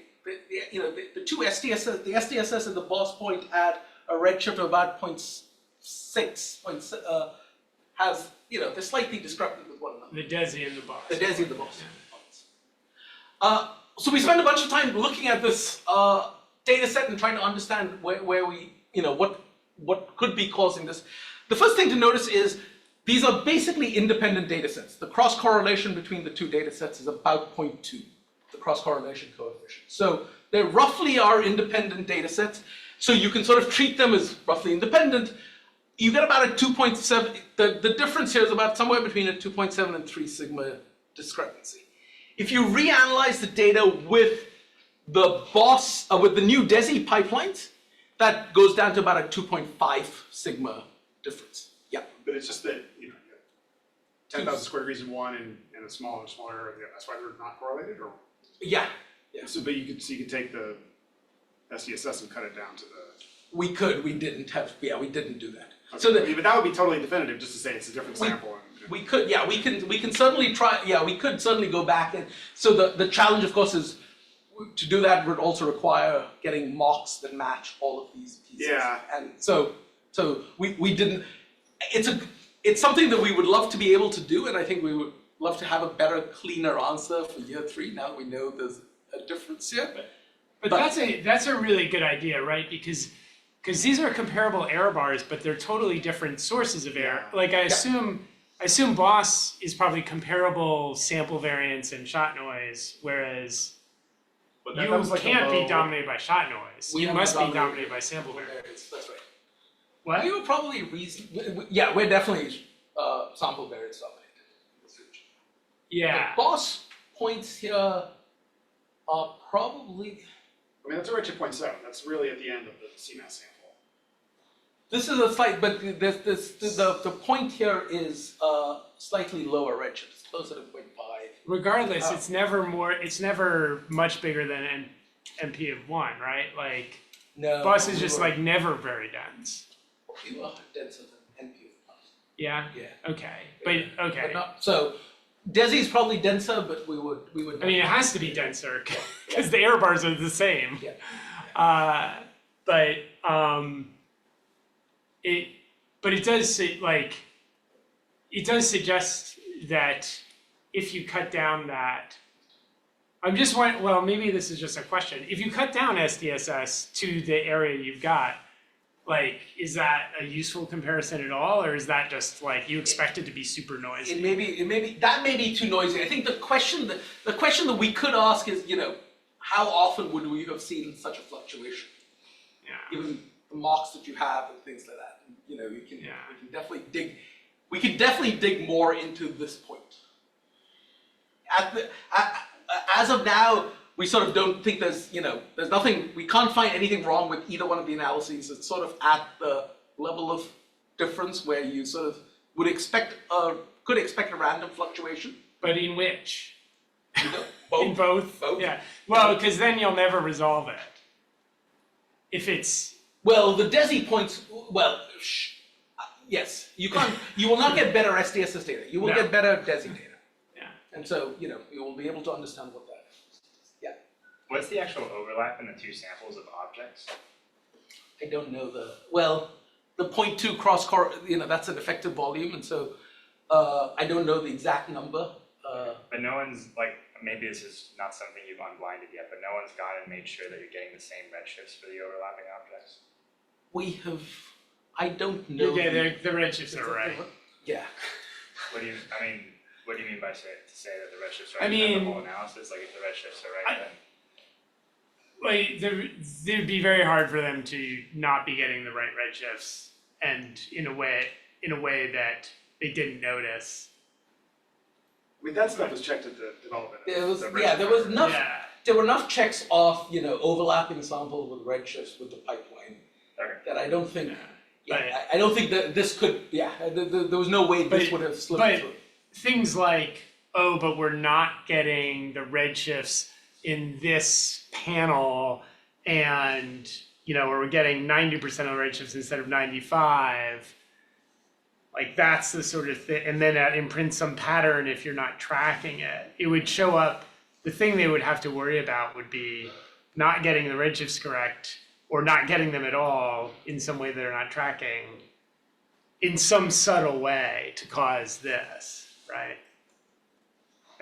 Speaker 3: two SDSS, the SDSS and the boss point at a redshift of about 0.6, has, they're slightly discrepant with one another.
Speaker 2: The DESI and the boss.
Speaker 3: The DESI and the boss points. So we spent a bunch of time looking at this data set and trying to understand where we, what could be causing this. The first thing to notice is these are basically independent data sets. The cross correlation between the two data sets is about 0.2, the cross correlation coefficient. So they roughly are independent data sets. So you can sort of treat them as roughly independent. You get about a 2.7, the difference here is about somewhere between a 2.7 and 3 sigma discrepancy. If you reanalyze the data with the with the new DESI pipelines, that goes down to about a 2.5 sigma difference. Yeah.
Speaker 4: But it's just that, you have 10,000 square degrees in one and a smaller area of the other. That's why they're not correlated, or?
Speaker 3: Yeah.
Speaker 4: So, but you could take the SDSS and cut it down to the.
Speaker 3: We could. We didn't do that.
Speaker 4: Okay.
Speaker 3: So
Speaker 4: but that would be totally definitive, just to say it's a different sample.
Speaker 3: We could, we can certainly try. Yeah, we could certainly go back and. So the challenge, of course, is to do that would also require getting mocks that match all of these pieces.
Speaker 4: Yeah.
Speaker 3: And so we didn't. It's something that we would love to be able to do, and I think we would love to have a better, cleaner answer for year 3. Now we know there's a difference here.
Speaker 2: But that's a really good idea, right? Because these are comparable error bars, but they're totally different sources of error. Like I assume BOSS is probably comparable sample variance and shot noise, whereas
Speaker 4: That was like
Speaker 2: can't be dominated by shot noise. You must be dominated by sample variance.
Speaker 3: That's right.
Speaker 2: What?
Speaker 3: We were probably we're definitely sample variance dominated.
Speaker 2: Yeah.
Speaker 3: The BOSS points here are probably.
Speaker 4: I mean, that's a redshift 0.7. That's really at the end of the CMAS sample.
Speaker 3: This is a slight, but the point here is slightly lower redshift. It's closer to 0.5.
Speaker 2: Regardless, it's never much bigger than an MP of 1, right? Like
Speaker 3: No.
Speaker 2: BOSS is just like never very dense.
Speaker 3: You are denser than NP of 1.
Speaker 2: Yeah?
Speaker 3: Yeah.
Speaker 2: Okay. But okay.
Speaker 3: But not, so DESI is probably denser, but we would.
Speaker 2: I mean, it has to be denser because the error bars are the same.
Speaker 3: Yeah.
Speaker 2: But it does suggest that if you cut down that, I'm just wondering, well, maybe this is just a question. If you cut down SDSS to the area you've got, like, is that a useful comparison at all, or is that just like you expect it to be super noisy?
Speaker 3: That may be too noisy. I think the question that we could ask is, how often would we have seen such a fluctuation?
Speaker 2: Yeah.
Speaker 3: Given the marks that you have and things like that, you can definitely dig. we could definitely dig more into this point. As of now, we sort of don't think there's nothing, we can't find anything wrong with either one of the analyses. It's sort of at the level of difference where you sort of could expect a random fluctuation.
Speaker 2: But in which?
Speaker 3: Both.
Speaker 2: In both?
Speaker 3: Both.
Speaker 2: Yeah. Well, because then you'll never resolve it. If it's...
Speaker 3: Well, the DESI points, yes, you will not get better SDSS data. You will get better DESI data.
Speaker 2: Yeah.
Speaker 3: And so, you will be able to understand what that is. Yeah.
Speaker 6: What's the actual overlap in the two samples of objects?
Speaker 3: I don't know the 0.2 that's an effective volume, and so I don't know the exact number.
Speaker 6: But no one's, like, maybe this is not something you've unblinded yet, but no one's gone and made sure that you're getting the same redshifts for the overlapping objects?
Speaker 3: We have, I don't know.
Speaker 2: Yeah, the redshifts are right.
Speaker 3: Yeah.
Speaker 6: What do you mean by say that the redshifts are
Speaker 2: I
Speaker 6: right? Is that
Speaker 2: mean-
Speaker 6: the whole analysis, like if the redshifts are right, then
Speaker 2: Like, it'd be very hard for them to not be getting the right redshifts, and in a way that they didn't notice.
Speaker 4: I mean, that stuff was checked at the development.
Speaker 3: There were enough checks off, overlapping samples with redshifts with the pipeline
Speaker 6: okay.
Speaker 3: that I don't think,
Speaker 2: But-
Speaker 3: I don't think that this could, there was no way this would have slipped
Speaker 2: but
Speaker 3: through.
Speaker 2: things like, but we're not getting the redshifts in this panel, and or we're getting 90% of the redshifts instead of 95. Like, that's the sort of thing, and then that imprints some pattern if you're not tracking it. It would show up, the thing they would have to worry about would be not getting the redshifts correct, or not getting them at all in some way they're not tracking, in some subtle way to cause this, right?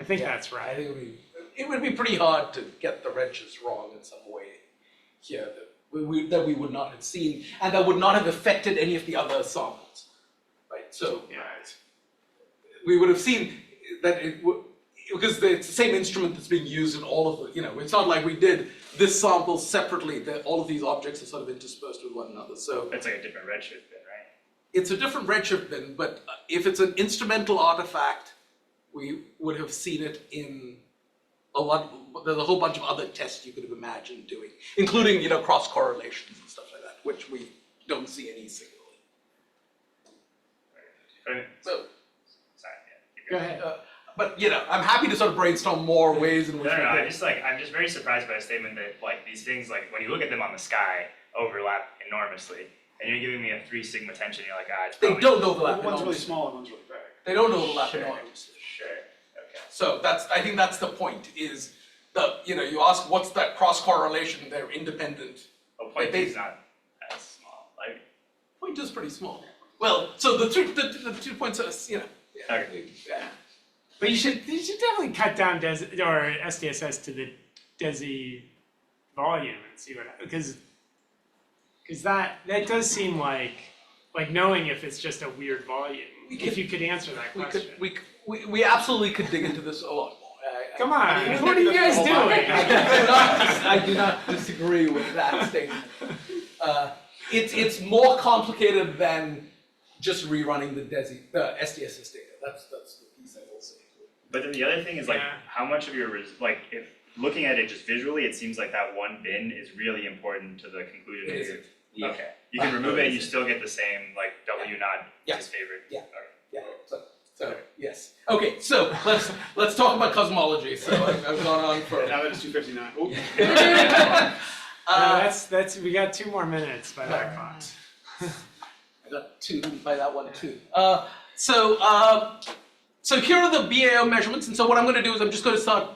Speaker 2: I think that's
Speaker 3: I
Speaker 2: right.
Speaker 3: think it would be pretty hard to get the redshifts wrong in some way here that we would not have seen, and that would not have affected any of the other samples, right? So
Speaker 2: Yeah.
Speaker 3: we would have seen that because it's the same instrument that's being used in all of the, it's not like we did this sample separately, that all of these objects are sort of interspersed with one another. So
Speaker 6: It's like a different redshift bin, right?
Speaker 3: it's a different redshift bin, but if it's an instrumental artifact, we would have seen it in there's a whole bunch of other tests you could have imagined doing, including, cross correlations and stuff like that, which we don't see any singularly. So,
Speaker 6: Sorry, yeah. keep
Speaker 2: Go
Speaker 6: going.
Speaker 2: ahead.
Speaker 3: but I'm happy to sort of brainstorm more ways in which
Speaker 6: No,
Speaker 3: we
Speaker 6: I'm
Speaker 3: can.
Speaker 6: just very surprised by a statement that these things, when you look at them on the sky, overlap enormously, and you're giving me a 3 sigma tension, you're like, it's
Speaker 3: They
Speaker 6: probably...
Speaker 3: don't overlap
Speaker 4: One's really
Speaker 3: enormously.
Speaker 4: small and one's really big.
Speaker 3: They don't overlap
Speaker 6: Sure.
Speaker 3: enormously.
Speaker 6: Sure, okay.
Speaker 3: So I think that's the point, is you ask what's that cross correlation, they're independent.
Speaker 6: Oh, point
Speaker 3: They-
Speaker 6: is not as small, like,
Speaker 3: Point is pretty small. Well, so the 2 points are,
Speaker 6: Okay.
Speaker 3: yeah.
Speaker 2: But you should definitely cut down SDSS to the DESI volume and see what, because that does seem like knowing if it's just a weird volume, if you could answer that question.
Speaker 3: We absolutely could dig into this a lot more.
Speaker 2: Come on,
Speaker 4: I mean,
Speaker 2: what are you guys
Speaker 4: whole
Speaker 2: doing?
Speaker 3: I do not disagree with that statement. It's more complicated than just rerunning the SDSS data. That's the piece I will say.
Speaker 6: but then the other thing is
Speaker 2: Yeah.
Speaker 6: how much of your, if looking at it just visually, it seems like that one bin is really important to the conclusion.
Speaker 3: It
Speaker 6: that
Speaker 3: isn't.
Speaker 6: you're- Okay, you can remove it, you still get the same, W naught
Speaker 3: Yeah.
Speaker 6: disfavored.
Speaker 3: Yeah.
Speaker 6: Okay.
Speaker 3: Yeah. So yes. Okay. So let's talk about cosmology. So I've gone on for.
Speaker 4: And now that it's 2:59. Oh,
Speaker 2: That's we got 2 more minutes by that clock.
Speaker 3: I got 2 by that one too. So here are the BAO measurements, and so what I'm going to do is I'm just going to start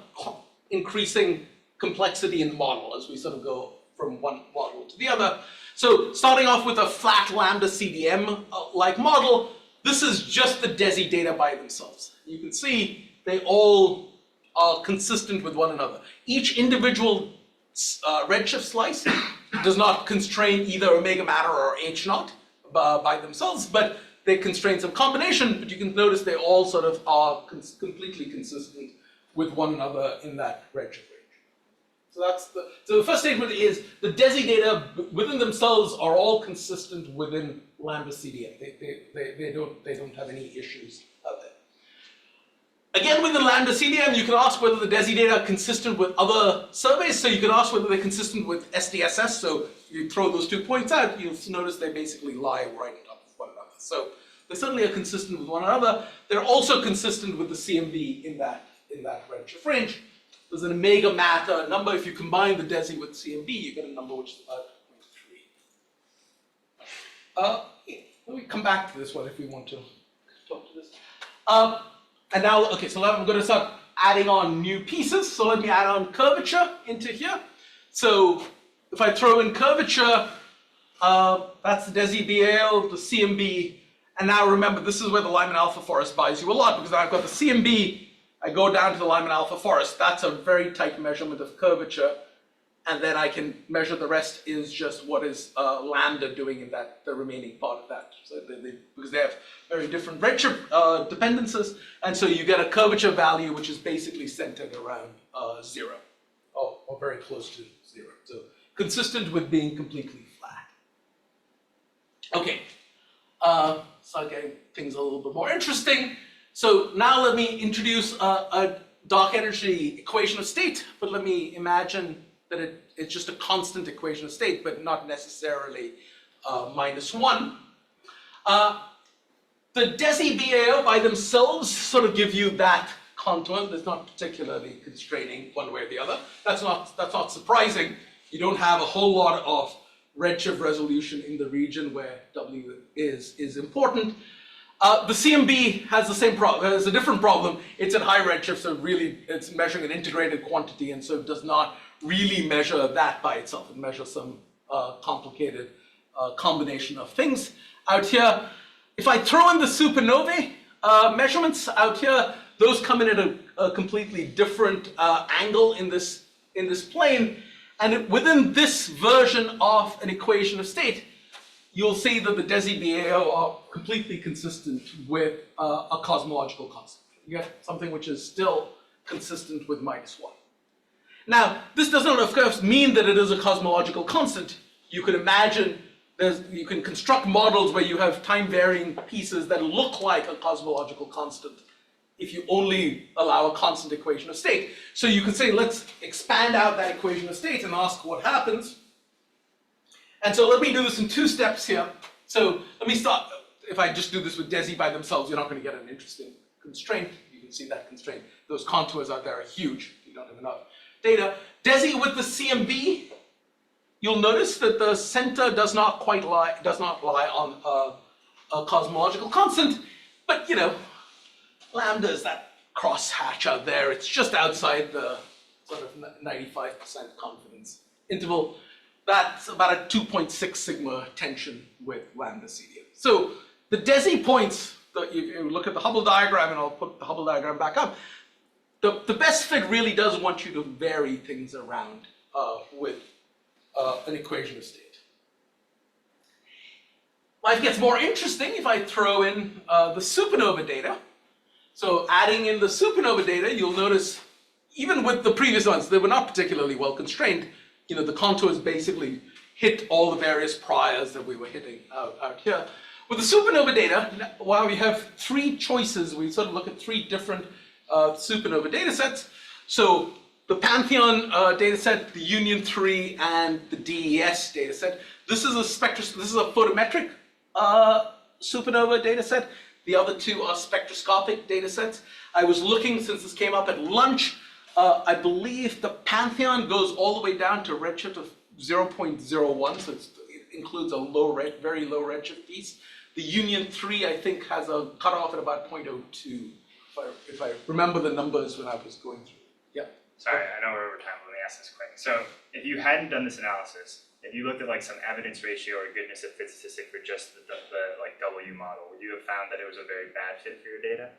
Speaker 3: increasing complexity in the model as we sort of go from one model to the other. So starting off with a flat lambda CDM like model, this is just the DESI data by themselves. You can see they all are consistent with one another. Each individual redshift slice does not constrain either omega matter or H naught by themselves, but they constrain some combination, but you can notice they all sort of are completely consistent with one another in that redshift range. So So the first statement is the DESI data within themselves are all consistent within lambda CDM. They don't have any issues out there. Again, within lambda CDM, you can ask whether the DESI data are consistent with other surveys. So you can ask whether they're consistent with SDSS. So you throw those 2 points out, you'll notice they basically lie right on top of one another. So they certainly are consistent with one another. They're also consistent with the CMB in that redshift range. There's an omega matter number. If you combine the DESI with CMB, you get a number which is about 0.3. Let me come back to this one if we want to talk to this. And now, okay, so now I'm going to start adding on new pieces. So let me add on curvature into here. So if I throw in curvature, that's the DESI BAL, the CMB. And now remember, this is where the Lyman alpha forest buys you a lot, because I've got the CMB. I go down to the Lyman alpha forest. That's a very tight measurement of curvature. And then I can measure the rest is just what is lambda doing in the remaining part of that. So because they have very different redshift dependencies. And so you get a curvature value which is basically centered around 0, or very close to 0. So consistent with being completely flat. Okay, start getting things a little bit more interesting. So now let me introduce a dark energy equation of state, but let me imagine that it's just a constant equation of state, but not necessarily -1. The DESI BAO by themselves sort of give you that contour. That's not particularly constraining one way or the other. That's not surprising. You don't have a whole lot of redshift resolution in the region where W is important. The CMB has the same problem. It's a different problem. It's at high redshift, so really it's measuring an integrated quantity, and so it does not really measure that by itself. It measures some complicated combination of things. Out here, if I throw in the supernovae measurements out here, those come in at a completely different angle in this plane. And within this version of an equation of state, you'll see that the DESI BAO are completely consistent with a cosmological constant. You get something which is still consistent with -1. Now, this doesn't, of course, mean that it is a cosmological constant. You can imagine, you can construct models where you have time-varying pieces that look like a cosmological constant if you only allow a constant equation of state. So you can say, let's expand out that equation of state and ask what happens. And so let me do this in 2 steps here. So let me start, if I just do this with DESI by themselves, you're not going to get an interesting constraint. You can see that constraint. Those contours out there are huge. You don't have enough data. DESI with the CMB, you'll notice that the center does not lie on a cosmological constant, but lambda is that crosshatch out there. It's just outside the sort of 95% confidence interval. That's about a 2.6 sigma tension with lambda CDM. So the DESI points, you look at the Hubble diagram, and I'll put the Hubble diagram back up. The best fit really does want you to vary things around with an equation of state. Life gets more interesting if I throw in the supernova data. So adding in the supernova data, you'll notice, even with the previous ones, they were not particularly well constrained. The contours basically hit all the various priors that we were hitting out here. With the supernova data, while we have 3 choices, we sort of look at 3 different supernova data sets. So the Pantheon data set, the Union 3, and the DES data set. This is a photometric supernova data set. The other 2 are spectroscopic data sets. I was looking, since this came up at lunch, I believe the Pantheon goes all the way down to redshift of 0.01, so it includes a very low redshift piece. The Union 3, I think, has a cutoff at about 0.02, if I remember the numbers when I was going through. Yeah.
Speaker 6: Sorry, I know we're over time, but let me ask this quick. So if you hadn't done this analysis, if you looked at like some evidence ratio or goodness of fit statistic for just the like W model, would you have found that it was a very bad fit for your data?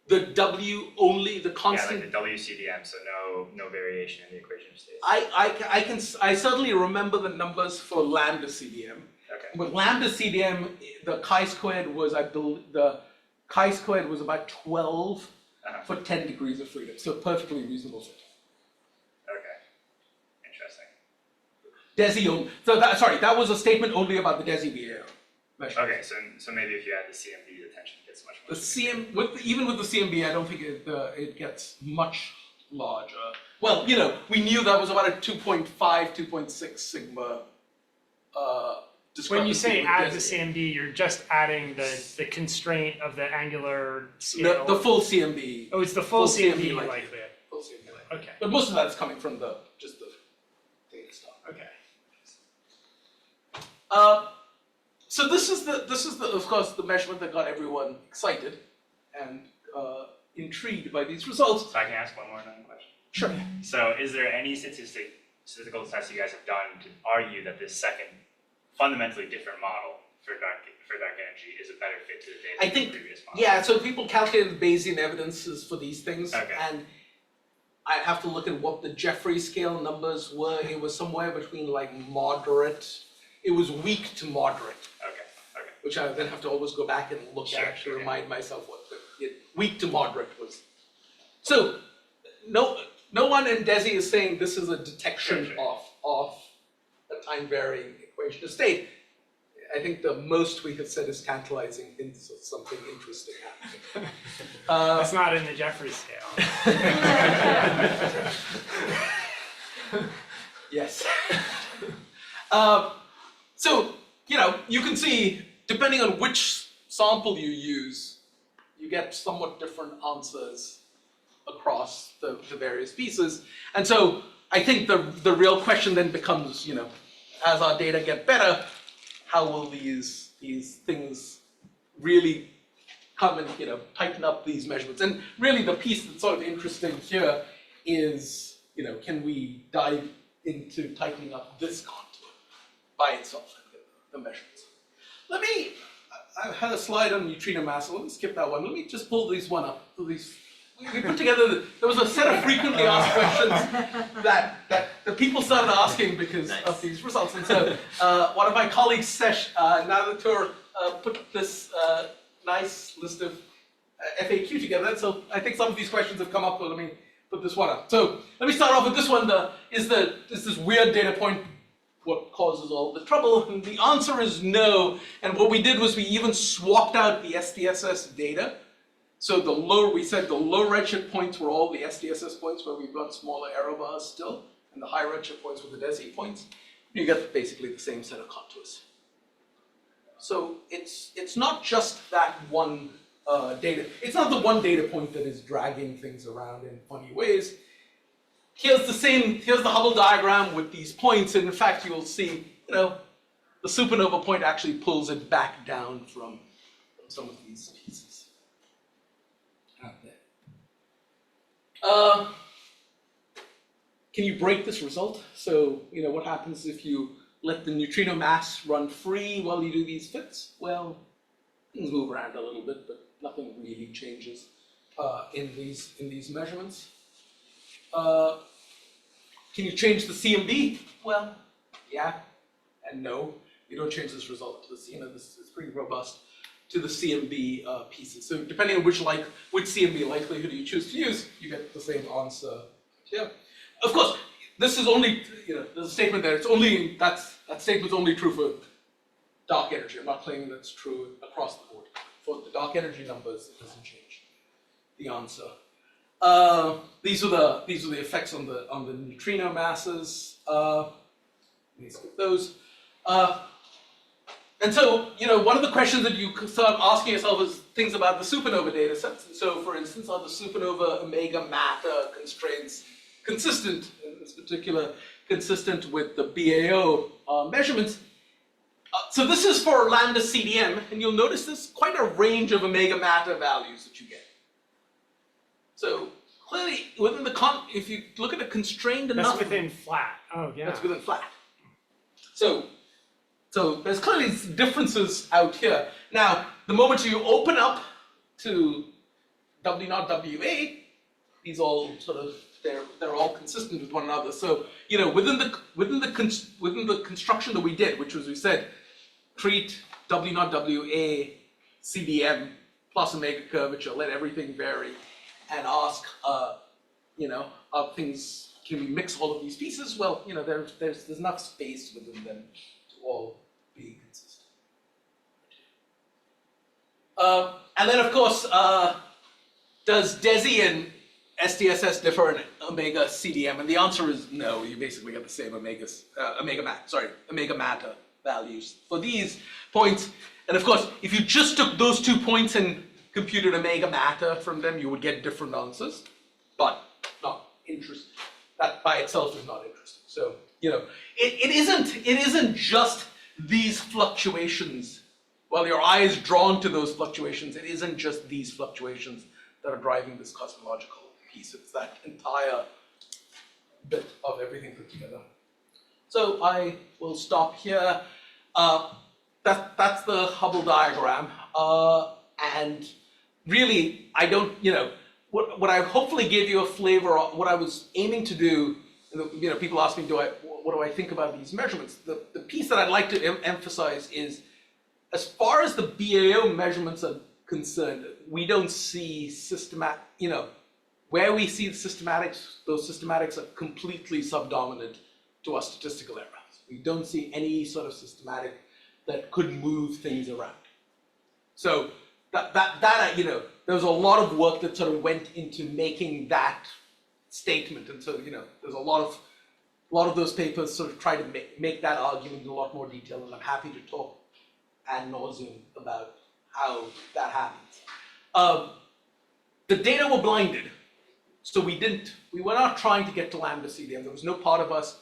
Speaker 3: The W only, the constant.
Speaker 6: Yeah, like the WCDM, so no variation in the equation of state.
Speaker 3: I certainly remember the numbers for lambda CDM.
Speaker 6: Okay.
Speaker 3: With lambda CDM, the chi-squared was, I believe, about 12, for 10 degrees of freedom. So perfectly reasonable fit.
Speaker 6: Okay. Interesting.
Speaker 3: DESI only. So that was a statement only about the DESI BAO measure.
Speaker 6: Okay, so maybe if you add the CMB, the tension gets much more.
Speaker 3: Even with the CMB, I don't think it gets much larger. Well, we knew that was about a 2.5, 2.6 sigma.
Speaker 2: When you say
Speaker 3: discrepancy
Speaker 2: add
Speaker 3: with
Speaker 2: the
Speaker 3: DESI.
Speaker 2: CMB, you're just adding the constraint of the angular scale.
Speaker 3: The full CMB.
Speaker 2: Oh, it's the full CMB
Speaker 3: CMB
Speaker 2: likelihood.
Speaker 3: Full CMB.
Speaker 2: Okay.
Speaker 3: But most of that is coming from just the data stuff.
Speaker 2: Okay.
Speaker 3: So this is the of course the measurement that got everyone excited and intrigued by these results.
Speaker 6: So I can ask one more another question.
Speaker 3: Sure.
Speaker 6: So is there any statistical tests you guys have done to argue that this second fundamentally different model for dark energy is a better fit to the data
Speaker 3: I
Speaker 6: than
Speaker 3: think-
Speaker 6: the previous model?
Speaker 3: Yeah, so people calculated Bayesian evidences for these things,
Speaker 6: Okay.
Speaker 3: and I have to look at what the Jeffrey scale numbers were. It was somewhere between like moderate. It was weak to moderate,
Speaker 6: Okay.
Speaker 3: which I then have to always go back and look
Speaker 6: Sure,
Speaker 3: at to
Speaker 6: sure, yeah.
Speaker 3: remind myself what weak to moderate was. So no one in DESI is saying this is a detection
Speaker 6: Sure.
Speaker 3: of a time varying equation of state. I think the most we have said is tantalizing hints of something interesting happening.
Speaker 2: That's not in the Jeffrey scale.
Speaker 3: Yes. So, you can see, depending on which sample you use, you get somewhat different answers across the various pieces. And so I think the real question then becomes, as our data get better, how will these things really come and tighten up these measurements? And really the piece that's sort of interesting here is, can we dive into tightening up this contour by itself and get the measurements? I had a slide on neutrino mass, so let me skip that one. Let me just pull these one up. We put together, there was a set of frequently asked questions that the people started asking because of these results. And so one of my colleagues, Sesh Nadatur, put this nice list of FAQ together. So I think some of these questions have come up, but let me put this one up. So let me start off with this one. Is this weird data point what causes all the trouble? And the answer is no. And what we did was we even swapped out the SDSS data. So we said the low redshift points were all the SDSS points where we've got smaller error bars still, and the high redshift points were the DESI points. You get basically the same set of contours. So it's not just that one data. It's not the one data point that is dragging things around in funny ways. Here's the Hubble diagram with these points, and in fact you'll see, the supernova point actually pulls it back down from some of these pieces out there. Can you break this result? So, what happens if you let the neutrino mass run free while you do these fits? Well, things move around a little bit, but nothing really changes in these measurements. Can you change the CMB? Well, yeah and no. You don't change this result to the this is pretty robust to the CMB pieces. So depending on which CMB likelihood you choose to use, you get the same answer here. Of course, this is only, there's a statement there, that statement's only true for dark energy. I'm not claiming that's true across the board. For the dark energy numbers, it doesn't change the answer. These are the effects on the neutrino masses. Let me skip those. And so, one of the questions that you start asking yourself is things about the supernova data sets. And so, for instance, are the supernova omega matter constraints consistent, in this particular, consistent with the BAO measurements? So this is for lambda CDM, and you'll notice there's quite a range of omega matter values that you get. So clearly, within if you look at a constrained enough,
Speaker 2: That's within flat. Oh, yeah.
Speaker 3: that's within flat. So there's clearly differences out here. Now, the moment you open up to W0, WA, these all sort of they're all consistent with one another. So within the construction that we did, which was we said treat W0, WA, CDM plus omega curvature, let everything vary, and ask, how things, can we mix all of these pieces? Well, there's enough space within them to all be consistent. And then of course, does DESI and SDSS differ in omega CDM? And the answer is no. You basically get the same omega matter values for these points. And of course, if you just took those 2 points and computed omega matter from them, you would get different answers. But not interesting. That by itself is not interesting. So it isn't just these fluctuations. While your eye is drawn to those fluctuations, it isn't just these fluctuations that are driving this cosmological piece. It's that entire bit of everything put together. So I will stop here. That's the Hubble diagram. And really, I don't, what I hopefully gave you a flavor of what I was aiming to do. People ask me, what do I think about these measurements? The piece that I'd like to emphasize is, as far as the BAO measurements are concerned, we don't see where we see the systematics, those systematics are completely subdominant to our statistical errors. We don't see any sort of systematic that could move things around. So there was a lot of work that sort of went into making that statement, and so there's a lot of those papers sort of try to make that argument in a lot more detail, and I'm happy to talk ad nauseum about how that happens. The data were blinded, so we were not trying to get to lambda CDM. There was no part of us.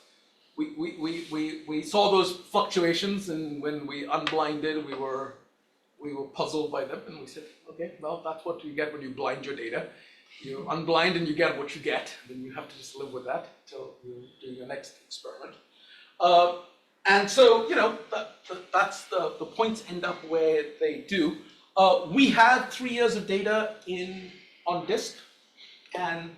Speaker 3: We saw those fluctuations, and when we unblinded, we were puzzled by them, and we said, okay, well, that's what you get when you blind your data. You unblind and you get what you get, then you have to just live with that until you do your next experiment. And so, that's the points end up where they do. We had 3 years of data on disk, and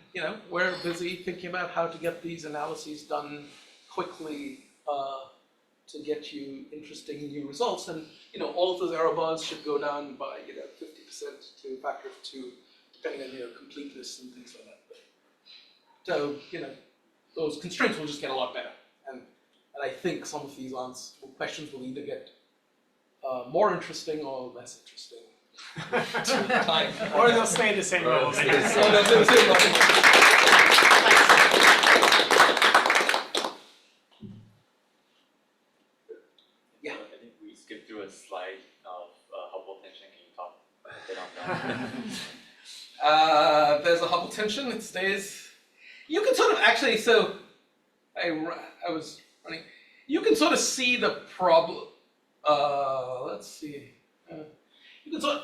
Speaker 3: we're busy thinking about how to get these analyses done quickly to get you interesting new results. And all of those error bars should go down by 50% to a factor of 2, depending on completeness and things like that. So those constraints will just get a lot better. And I think some of these questions will either get more interesting or less interesting.
Speaker 2: Or they'll stay the same level.
Speaker 3: Yeah.
Speaker 7: I think we skipped through a slide of Hubble tension. Can you talk a bit on that?
Speaker 3: There's a Hubble tension. It stays. You can sort of actually. So I was running. You can sort of see the problem. Let's see. You can sort of,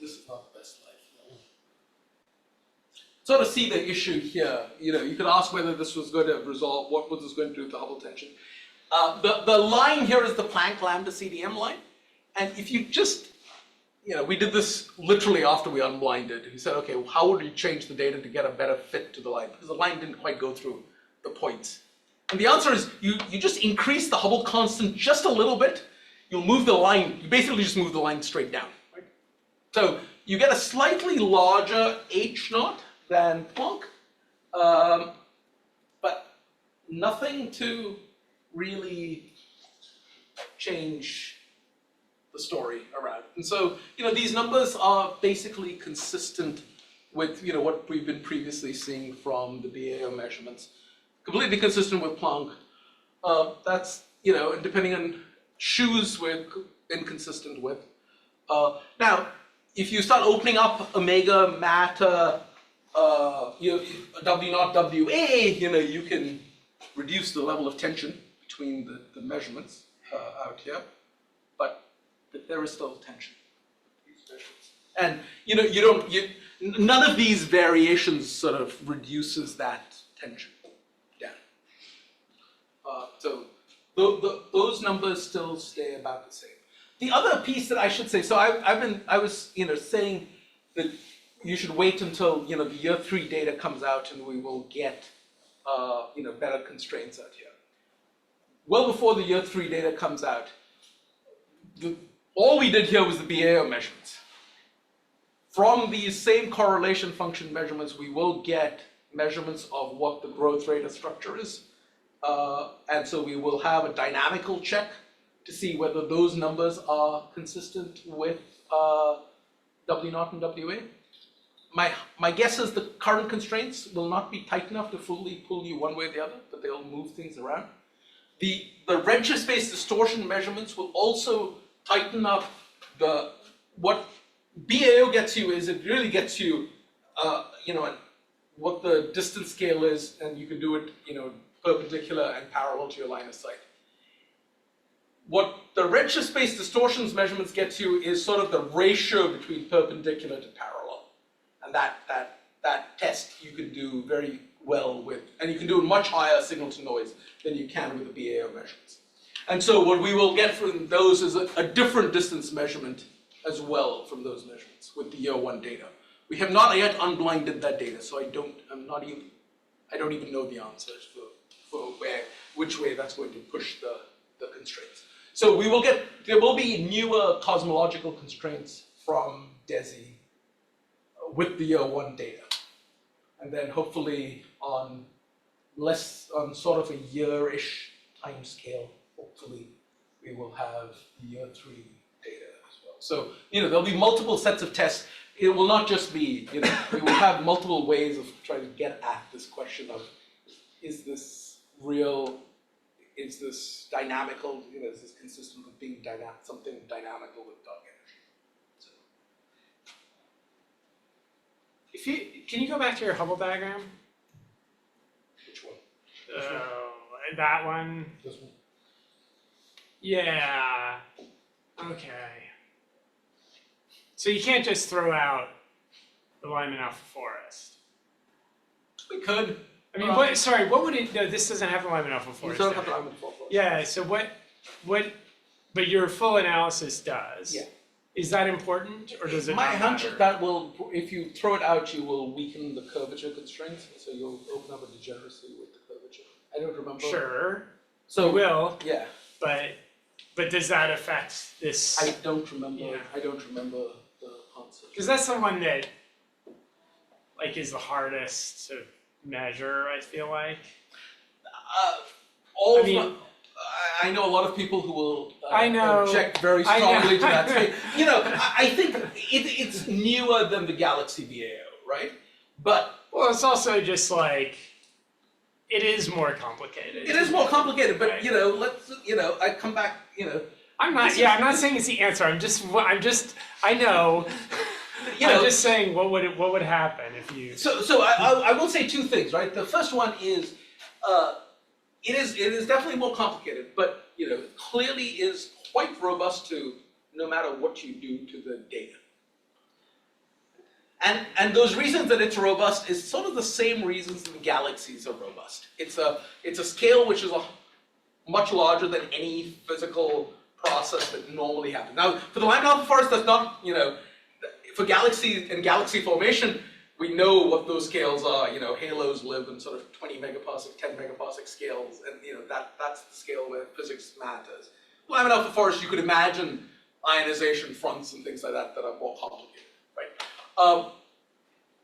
Speaker 3: this is not the best slide. Sort of see the issue here. You could ask whether this was going to resolve. What was this going to do with the Hubble tension? The line here is the Planck lambda CDM line, and if you just, we did this literally after we unblinded. We said, okay, well, how would you change the data to get a better fit to the line? Because the line didn't quite go through the points. And the answer is you just increase the Hubble constant just a little bit. You'll move the line. You basically just move the line straight down. Right? So you get a slightly larger H0 than Planck, but nothing to really change the story around. And so, these numbers are basically consistent with, what we've been previously seeing from the BAO measurements. Completely consistent with Planck. That's, depending on shoes we're inconsistent with. Now, if you start opening up omega matter, W0, WA, you can reduce the level of tension between the measurements out here, but there is still tension. And none of these variations sort of reduces that tension down. So those numbers still stay about the same. The other piece that I should say, so I was saying that you should wait until the year 3 data comes out and we will get better constraints out here. Well before the year 3 data comes out, all we did here was the BAO measurements. from these same correlation function measurements, we will get measurements of what the growth rate of structure is. And so we will have a dynamical check to see whether those numbers are consistent with W0 and WA. My guess is the current constraints will not be tight enough to fully pull you one way or the other, but they'll move things around. The redshift space distortion measurements will also tighten up what BAO gets you is it really gets you, what the distance scale is, and you can do it, perpendicular and parallel to your line of sight. What the redshift space distortions measurements get you is sort of the ratio between perpendicular to parallel, and that test you can do very well with, and you can do a much higher signal to noise than you can with the BAO measurements. And so what we will get from those is a different distance measurement as well from those measurements with the year one data. We have not yet unblinded that data, so I don't even know the answers for which way that's going to push the constraints. So there will be newer cosmological constraints from DESI with the year one data. And then hopefully on sort of a year-ish time scale, hopefully we will have year three data as well. So, there'll be multiple sets of tests. It will not just be, we will have multiple ways of trying to get at this question of, is this real, is this dynamical, is this consistent with being something dynamical with dark energy? So.
Speaker 2: Can you go back to your Hubble diagram?
Speaker 3: Which one?
Speaker 2: That one.
Speaker 3: This one?
Speaker 2: Yeah. Okay. So you can't just throw out the Lyman alpha forest.
Speaker 3: We could.
Speaker 2: I mean, what would it? No, this doesn't have the Lyman alpha
Speaker 3: You
Speaker 2: forest.
Speaker 3: don't
Speaker 2: in
Speaker 3: have
Speaker 2: it.
Speaker 3: to Lyman forest.
Speaker 2: Yeah. So but your full analysis does.
Speaker 3: Yeah.
Speaker 2: Is that important, or does it
Speaker 3: My
Speaker 2: not
Speaker 3: hunch
Speaker 2: matter?
Speaker 3: is that if you throw it out, you will weaken the curvature constraints, so you'll open up a degeneracy with the curvature. I don't remember.
Speaker 2: Sure.
Speaker 3: So
Speaker 2: You will.
Speaker 3: Yeah.
Speaker 2: But does that affect this?
Speaker 3: I don't remember.
Speaker 2: Yeah.
Speaker 3: I don't remember the answer.
Speaker 2: Because that's the one that, is the hardest to measure. I feel like.
Speaker 3: I know a lot of people who will
Speaker 2: I know.
Speaker 3: object very
Speaker 2: I know.
Speaker 3: strongly to that. I think it's newer than the Galaxy BAO, right? But
Speaker 2: Well, it's also just it is more complicated.
Speaker 3: it is more complicated. But
Speaker 2: Right.
Speaker 3: I come back.
Speaker 2: I'm not saying it's the answer. I'm just. I know. I'm just saying what would happen if you.
Speaker 3: So I will say two things, right? The first one is, it is definitely more complicated, but clearly is quite robust to no matter what you do to the data. And those reasons that it's robust is sort of the same reasons that the galaxies are robust. It's a scale which is much larger than any physical process that normally happens. Now, for the Lyman alpha forest, that's not for galaxies and galaxy formation, we know what those scales are. Halos live in sort of 20 megaparsec, 10 megaparsec scales, and that's the scale where physics matters. Lyman alpha forest, you could imagine ionization fronts and things like that that are more complicated, right?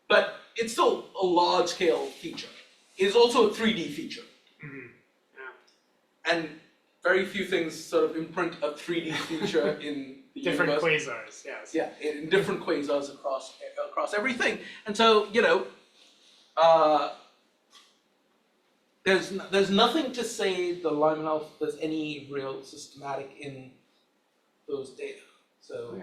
Speaker 3: But it's still a large scale feature. It is also a 3D feature.
Speaker 2: Mhm. Yeah.
Speaker 3: And very few things sort of imprint a 3D feature in the
Speaker 2: Different
Speaker 3: universe.
Speaker 2: quasars. Yes.
Speaker 3: Yeah, in different quasars across everything. And so, there's nothing to say the Lyman alpha there's any real systematic in those data. So,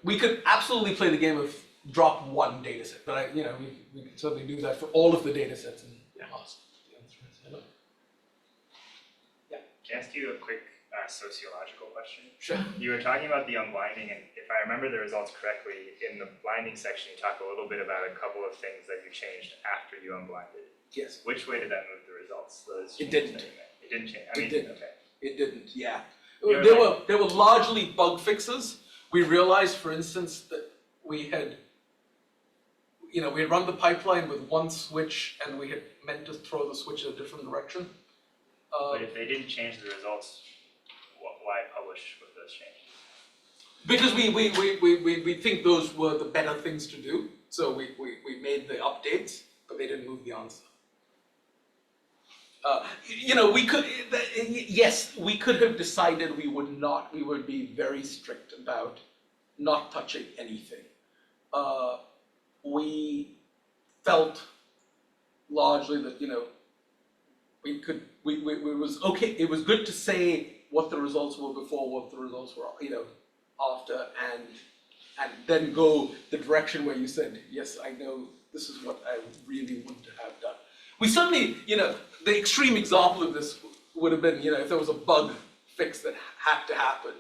Speaker 3: we could absolutely play the game of drop one data set, but we can certainly do that for all of the data sets and ask the answer.
Speaker 6: Can I ask you a quick sociological question?
Speaker 3: Sure.
Speaker 6: You were talking about the unblinding, and if I remember the results correctly, in the blinding section, you talked a little bit about a couple of things that you changed after you unblinded.
Speaker 3: Yes.
Speaker 6: Which way did that move the results?
Speaker 3: It didn't.
Speaker 6: It didn't change.
Speaker 3: It didn't.
Speaker 6: Okay.
Speaker 3: It didn't, yeah.
Speaker 6: You're
Speaker 3: There were largely bug fixes. We realized, for instance, that we had run the pipeline with one switch and we had meant to throw the switch in a different direction.
Speaker 6: But if they didn't change the results, why publish with those changes?
Speaker 3: because we think those were the better things to do, so we made the updates, but they didn't move the answer. We could, yes, we could have decided we would be very strict about not touching anything. We felt largely that, it was okay, it was good to say what the results were before, what the results were, after, and then go the direction where you said, yes, I know this is what I really want to have done. We certainly, the extreme example of this would have been, if there was a bug fix that had to happen,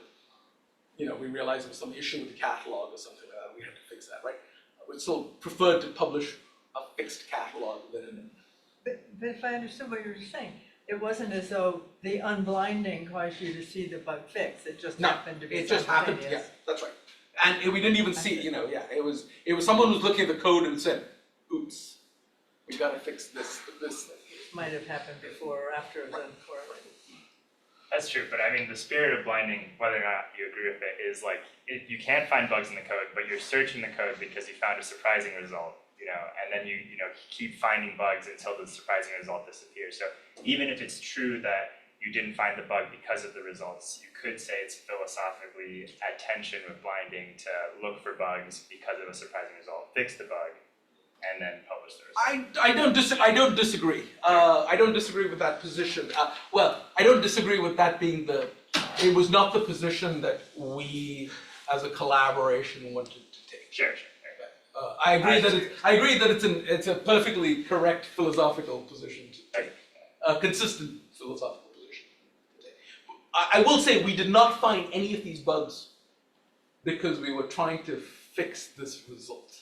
Speaker 3: we realized there was some issue with the catalog or something like that, we had to fix that, right? I would still prefer to publish a fixed catalog than
Speaker 1: But if I understood what you were saying, it wasn't as though the unblinding caused you to see the bug fix, it just happened to be
Speaker 3: it just happened, yeah,
Speaker 1: simultaneous.
Speaker 3: that's right. And we didn't even see, it was someone who was looking at the code and said, oops, we gotta fix this thing.
Speaker 1: Might have happened before or after it was uncorrelated.
Speaker 6: That's true, but I mean, the spirit of blinding, whether or not you agree with it, is like, you can't find bugs in the code, but you're searching the code because you found a surprising result, and then you keep finding bugs until the surprising result disappears. So even if it's true that you didn't find the bug because of the results, you could say it's philosophically at tension with blinding to look for bugs because of a surprising result, fix the bug, and then publish the result.
Speaker 3: I don't disagree. I don't disagree with that position. I don't disagree with that being it was not the position that we, as a collaboration, wanted to take.
Speaker 6: Sure.
Speaker 3: I agree that it's a perfectly correct philosophical position to take, a consistent philosophical position to take. I will say we did not find any of these bugs because we were trying to fix this result.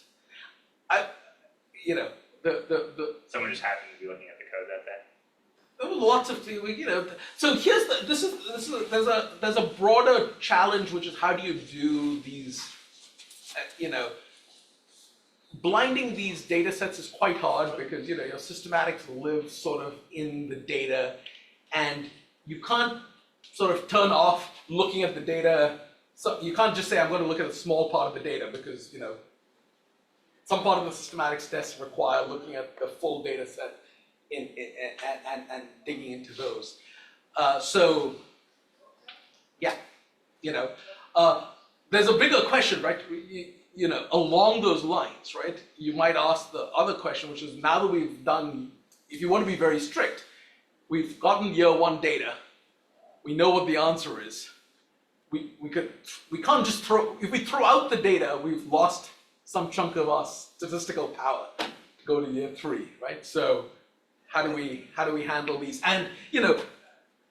Speaker 6: Someone just happened to be looking at the code that day.
Speaker 3: There were lots of things, So there's a broader challenge, which is how do you do these, blinding these data sets is quite hard because, your systematics live sort of in the data and you can't sort of turn off looking at the data. So you can't just say, I'm going to look at a small part of the data because, some part of the systematics tests require looking at the full data set and digging into those. There's a bigger question, right? Along those lines, right? You might ask the other question, which is now that we've done, if you want to be very strict, we've gotten year one data. We know what the answer is. We can't just if we throw out the data, we've lost some chunk of our statistical power to go to year three, right? So how do we handle these? And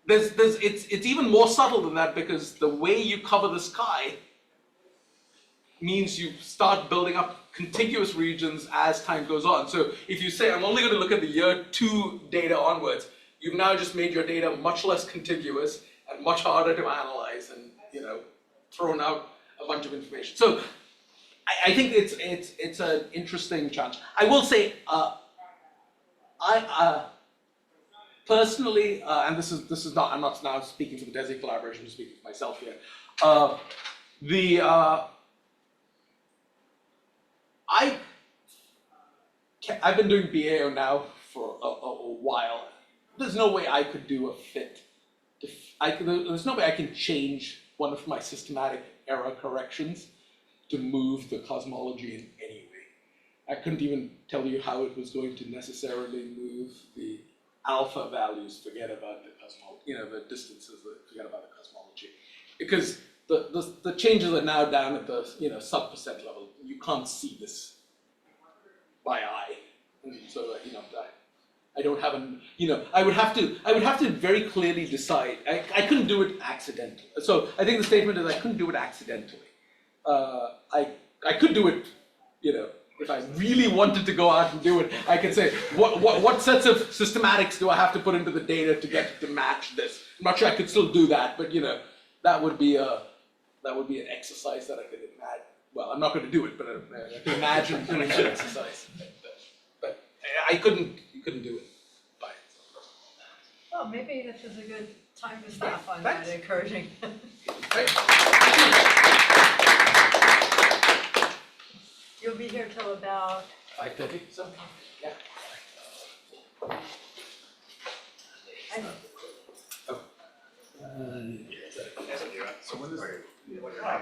Speaker 3: it's even more subtle than that because the way you cover the sky means you start building up contiguous regions as time goes on. So if you say, I'm only going to look at the year two data onwards, you've now just made your data much less contiguous and much harder to analyze and, thrown out a bunch of information. So I think it's an interesting challenge. I will say, I personally, and this is not, I'm not now speaking for the DESI collaboration, I'm speaking for myself here. I've been doing BAO now for a while. There's no way I could do a fit. There's no way I can change one of my systematic error corrections to move the cosmology in any way. I couldn't even tell you how it was going to necessarily move the alpha values, forget about the cosmology, the distances, forget about the cosmology. Because the changes are now down at the sub-percent level. You can't see this by eye. And so I don't have I would have to very clearly decide. I couldn't do it accidentally. So I think the statement is I couldn't do it accidentally. I could do it, if I really wanted to go out and do it, I could say, what sets of systematics do I have to put into the data to get it to match this? I'm not sure I could still do that, but that would be an exercise that I could imagine. Well, I'm not going to do it, but I can imagine doing that exercise. But you couldn't do it by itself.
Speaker 1: Well, maybe this is a good time to stop on
Speaker 3: Thanks.
Speaker 1: that encouraging.
Speaker 3: Right.
Speaker 1: you'll be here till about
Speaker 3: 5:30, so, yeah.
Speaker 6: Yes, I do.
Speaker 5: So when is?
Speaker 6: Wow,